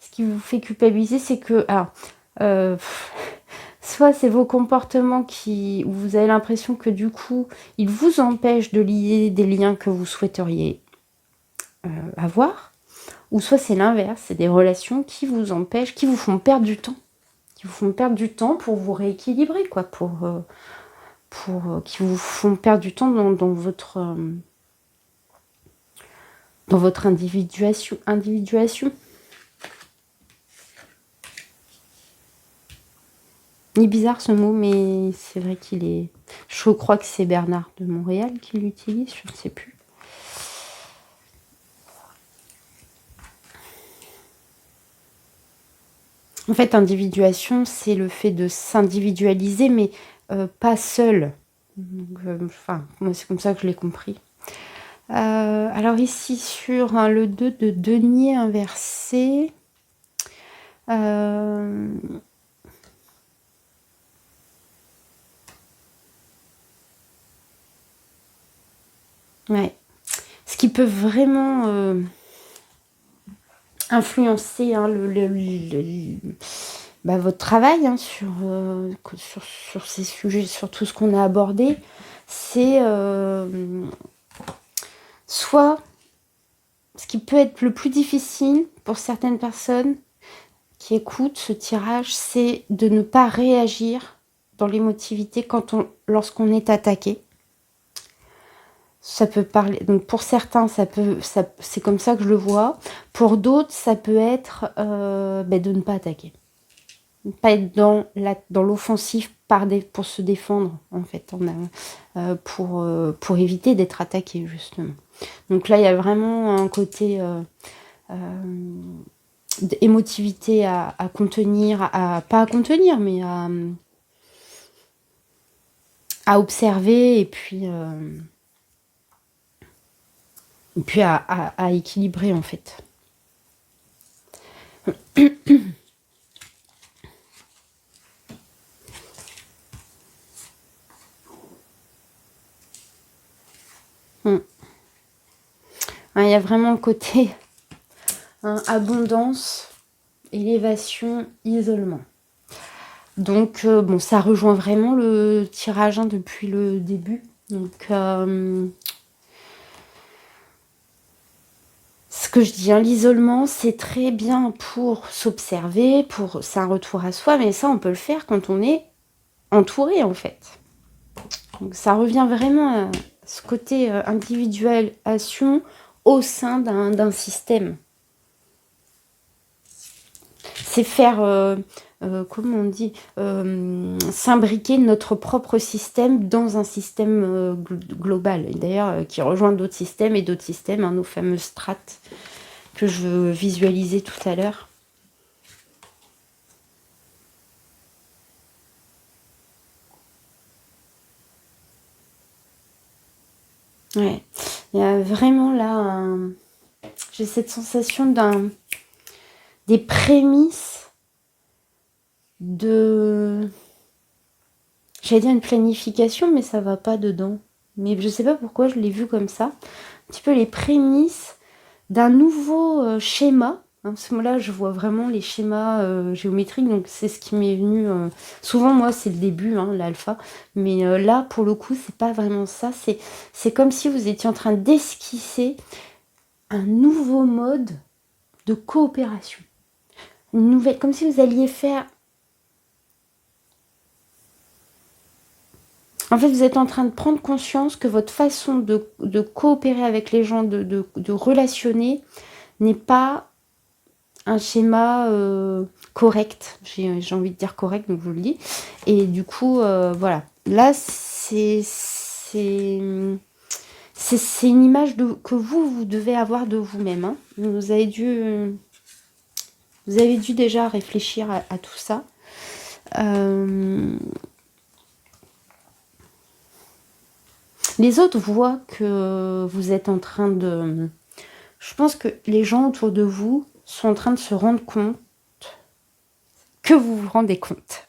ce qui vous fait culpabiliser, c'est que, soit c'est vos comportements où vous avez l'impression que du coup, ils vous empêchent de lier des liens que vous souhaiteriez avoir, ou soit c'est l'inverse, c'est des relations qui vous empêchent, qui vous font perdre du temps. Qui vous font perdre du temps pour vous rééquilibrer, quoi, qui vous font perdre du temps dans votre individuation. Il est bizarre ce mot, mais c'est vrai qu'il est... Je crois que c'est Bernard de Montréal qui l'utilise, je ne sais plus. En fait, individuation, c'est le fait de s'individualiser, mais pas seul. Moi, c'est comme ça que je l'ai compris. Alors ici, sur le 2 de denier inversé, ouais. Ce qui peut vraiment influencer hein, votre travail hein, sur ces sujets, sur tout ce qu'on a abordé, c'est soit ce qui peut être le plus difficile pour certaines personnes qui écoutent ce tirage, c'est de ne pas réagir dans l'émotivité lorsqu'on est attaqué. Ça peut parler. Donc pour certains, c'est comme ça que je le vois. Pour d'autres, ça peut être de ne pas attaquer, ne pas être dans l'offensif pour se défendre en fait, pour éviter d'être attaqué justement. Donc là, il y a vraiment un côté d'émotivité à contenir, pas à contenir, mais à observer et puis Et puis à équilibrer en fait. Il y a vraiment le côté abondance, élévation, isolement. Donc, bon, ça rejoint vraiment le tirage depuis le début. Donc, ce que je dis, l'isolement, c'est très bien pour s'observer, c'est un retour à soi, mais ça, on peut le faire quand on est entouré, en fait. Donc, ça revient vraiment à ce côté individualisation au sein d'un système. C'est faire, comment on dit, s'imbriquer notre propre système dans un système global. Et d'ailleurs, qui rejoint d'autres systèmes et d'autres systèmes, nos fameuses strates que je visualisais tout à l'heure. Ouais, il y a vraiment là, j'ai cette sensation des prémices de, j'allais dire une planification, mais ça va pas dedans. Mais je sais pas pourquoi je l'ai vu comme ça. Un petit peu les prémices d'un nouveau schéma. Parce que là, je vois vraiment les schémas géométriques, donc c'est ce qui m'est venu. Souvent, moi, c'est le début, l'alpha. Mais là, pour le coup, c'est pas vraiment ça. C'est comme si vous étiez en train d'esquisser un nouveau mode de coopération. Une nouvelle, comme si vous alliez faire. En fait, vous êtes en train de prendre conscience que votre façon de coopérer avec les gens, de relationner, n'est pas un schéma correct. J'ai envie de dire correct, donc je vous le dis. Et du coup, voilà. Là, c'est une image que vous devez avoir de vous-même. Vous avez dû déjà réfléchir à tout ça. Les autres voient que vous êtes en train de... Je pense que les gens autour de vous sont en train de se rendre compte que vous vous rendez compte.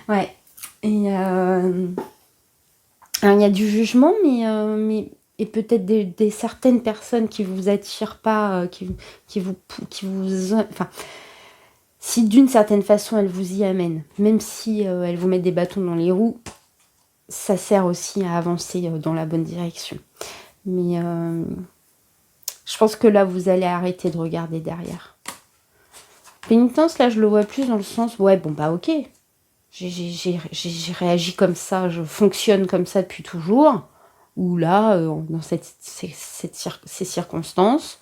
Ouais. Et alors, il y a du jugement, mais et peut-être des certaines personnes qui vous attirent pas, qui vous, enfin, si d'une certaine façon elles vous y amènent, même si elles vous mettent des bâtons dans les roues, ça sert aussi à avancer dans la bonne direction. Mais je pense que là, vous allez arrêter de regarder derrière. Pénitence, là, je le vois plus dans le sens, ouais, bon, bah ok, j'ai réagi comme ça, je fonctionne comme ça depuis toujours, ou là, dans ces circonstances.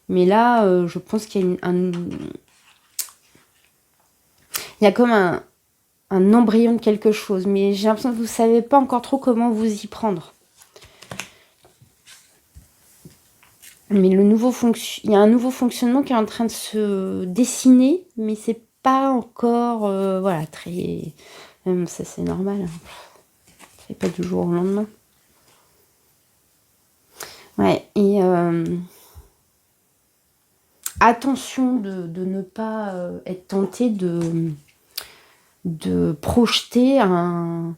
Mais là, je pense qu'il y a il y a comme un embryon de quelque chose, mais j'ai l'impression que vous ne savez pas encore trop comment vous y prendre. Mais il y a un nouveau fonctionnement qui est en train de se dessiner, mais c'est pas encore, voilà, très... ça, c'est normal. C'est pas du jour au lendemain. Ouais, et attention de ne pas être tenté de projeter un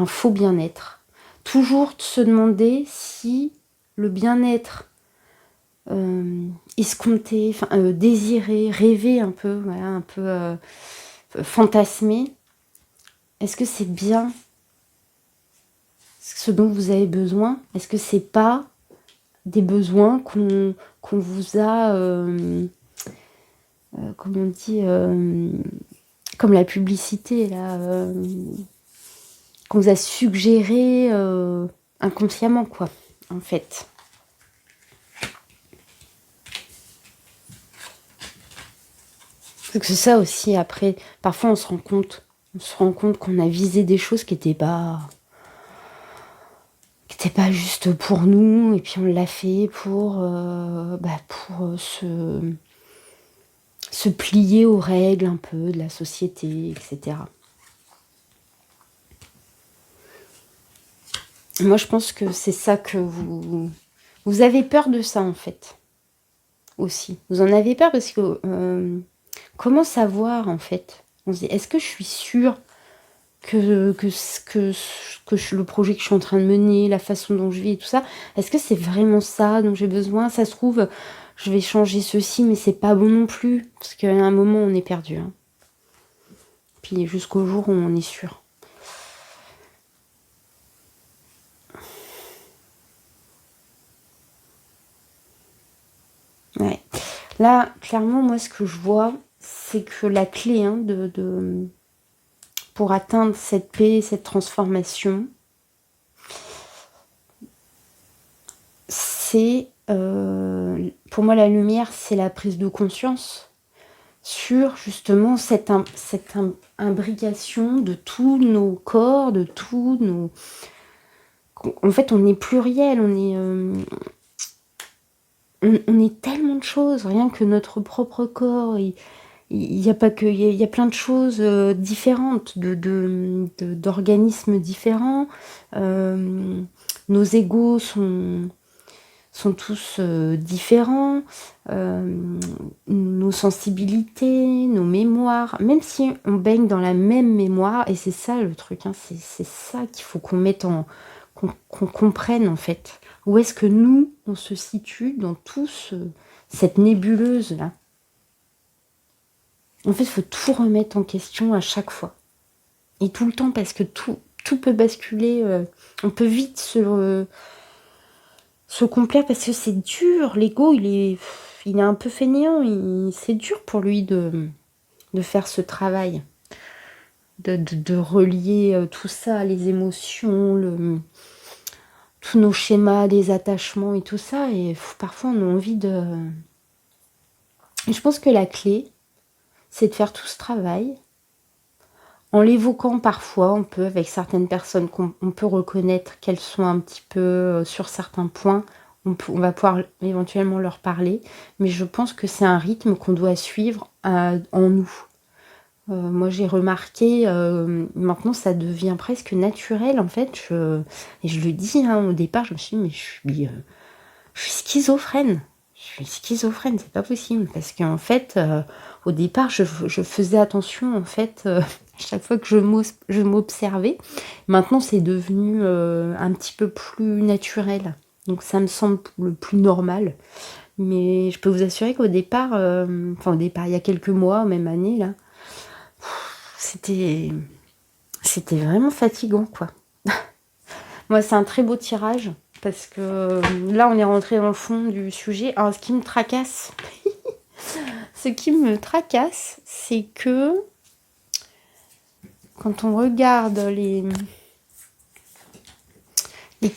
faux bien-être. Toujours se demander si le bien-être escompté, désiré, rêvé un peu, voilà, un peu fantasmé, est-ce que c'est bien ce dont vous avez besoin? Est-ce que c'est pas des besoins qu'on vous a, comment on dit, comme la publicité là, qu'on vous a suggéré inconsciemment, quoi, en fait. C'est ça aussi, après, parfois on se rend compte qu'on a visé des choses qui n'étaient pas juste pour nous, et puis on l'a fait pour se plier aux règles un peu de la société, etc. Moi, je pense que c'est ça que vous avez peur de ça, en fait, aussi. Vous en avez peur parce que comment savoir, en fait? On se dit, est-ce que je suis sûre le projet que je suis en train de mener, la façon dont je vis et tout ça, est-ce que c'est vraiment ça dont j'ai besoin? Ça se trouve, je vais changer ceci, mais c'est pas bon non plus. Parce qu'à un moment, on est perdu. Hein. Puis jusqu'au jour où on est sûr. Ouais. Là, clairement, moi, ce que je vois, c'est que la clé hein, pour atteindre cette paix, cette transformation, c'est, pour moi, la lumière, c'est la prise de conscience sur justement cette imbrication de tous nos corps, de tous nos... En fait, on est pluriel, on est tellement de choses, rien que notre propre corps, il y a pas que, il y a plein de choses différentes, d'organismes différents. Nos égos sont tous différents, nos sensibilités, nos mémoires, même si on baigne dans la même mémoire, et c'est ça le truc, hein, c'est ça qu'il faut qu'on mette qu'on comprenne en fait. Où est-ce que nous, on se situe dans cette nébuleuse-là? En fait, il faut tout remettre en question à chaque fois. Et tout le temps, parce que tout peut basculer. On peut vite se complaire parce que c'est dur. L'ego, il est un peu fainéant. C'est dur pour lui de faire ce travail. De relier tout ça, les émotions, tous nos schémas, les attachements et tout ça. Et parfois, on a envie de... Et je pense que la clé, c'est de faire tout ce travail. En l'évoquant parfois, on peut, avec certaines personnes qu'on peut reconnaître qu'elles sont un petit peu sur certains points, on va pouvoir éventuellement leur parler, mais je pense que c'est un rythme qu'on doit suivre en nous. Moi, j'ai remarqué, maintenant, ça devient presque naturel, en fait. Et je le dis, hein, au départ, je me suis dit, mais je suis schizophrène. Je suis schizophrène, c'est pas possible. Parce qu'en fait, au départ, je faisais attention, en fait, à chaque fois que je m'observais. Maintenant, c'est devenu un petit peu plus naturel. Donc, ça me semble le plus normal. Mais je peux vous assurer qu'au départ, au départ, il y a quelques mois, même année, là, c'était vraiment fatigant, quoi. Moi, c'est un très beau tirage. Parce que là, on est rentré dans le fond du sujet. Alors, ce qui me tracasse, c'est que quand on regarde les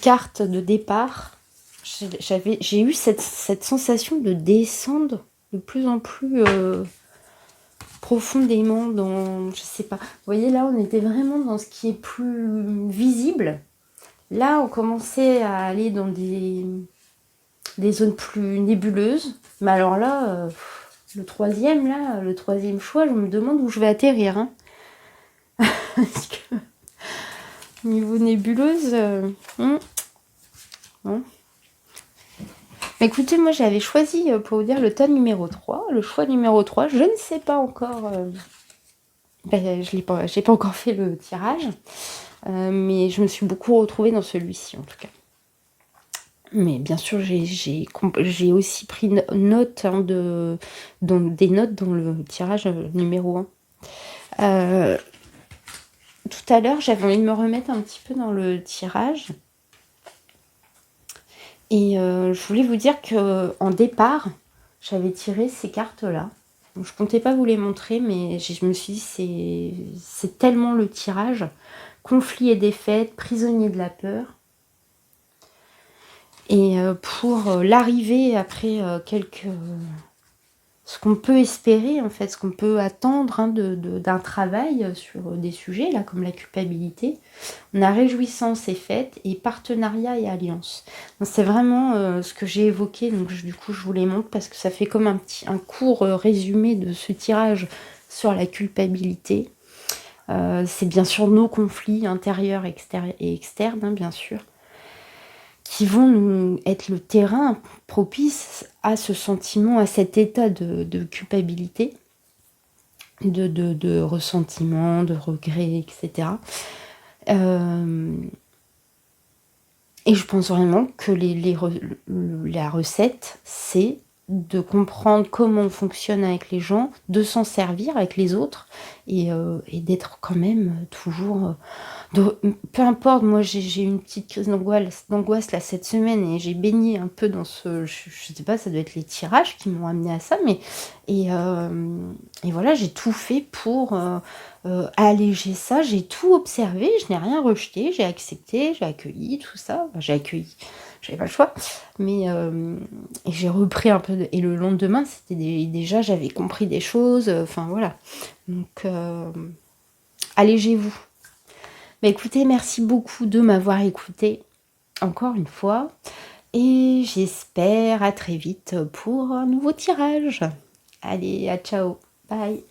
cartes de départ, j'ai eu cette sensation de descendre de plus en plus profondément dans, je sais pas. Vous voyez, là, on était vraiment dans ce qui est plus visible. Là, on commençait à aller dans des zones plus nébuleuses. Mais alors là, le troisième choix, je me demande où je vais atterrir. Hein. Parce que niveau nébuleuse, bon. Écoutez, moi j'avais choisi, pour vous dire, le thème numéro 3. Le choix numéro 3, je ne sais pas encore... j'ai pas encore fait le tirage. Mais je me suis beaucoup retrouvée dans celui-ci, en tout cas. Mais bien sûr, j'ai aussi pris note hein, des notes dans le tirage numéro 1. Tout à l'heure, j'avais envie de me remettre un petit peu dans le tirage. Et je voulais vous dire qu'en départ, j'avais tiré ces cartes-là. Je comptais pas vous les montrer, mais je me suis dit, c'est tellement le tirage. Conflit et défaite, prisonnier de la peur. Et pour l'arrivée après ce qu'on peut espérer, en fait, ce qu'on peut attendre hein, d'un travail sur des sujets, là, comme la culpabilité, on a réjouissance et fête, et partenariat et alliance. Donc, c'est vraiment ce que j'ai évoqué, donc du coup, je vous les montre, parce que ça fait comme un court résumé de ce tirage sur la culpabilité. C'est bien sûr nos conflits intérieurs et externes, hein, bien sûr. qui vont nous être le terrain propice à ce sentiment, à cet état de culpabilité, de ressentiment, de regret, etc. Et je pense vraiment que la recette, c'est de comprendre comment on fonctionne avec les gens, de s'en servir avec les autres et d'être quand même toujours, peu importe. Moi j'ai eu une petite crise d'angoisse là cette semaine et j'ai baigné un peu dans je sais pas, ça doit être les tirages qui m'ont amené à ça, mais et voilà, j'ai tout fait pour alléger ça. J'ai tout observé, je n'ai rien rejeté, j'ai accepté, j'ai accueilli tout ça. Enfin, j'ai accueilli, j'avais pas le choix, mais et j'ai repris un peu et le lendemain, c'était déjà j'avais compris des choses, enfin voilà. Donc allégez-vous. Bah écoutez, merci beaucoup de m'avoir écouté encore une fois et j'espère à très vite pour un nouveau tirage. Allez, à ciao, bye.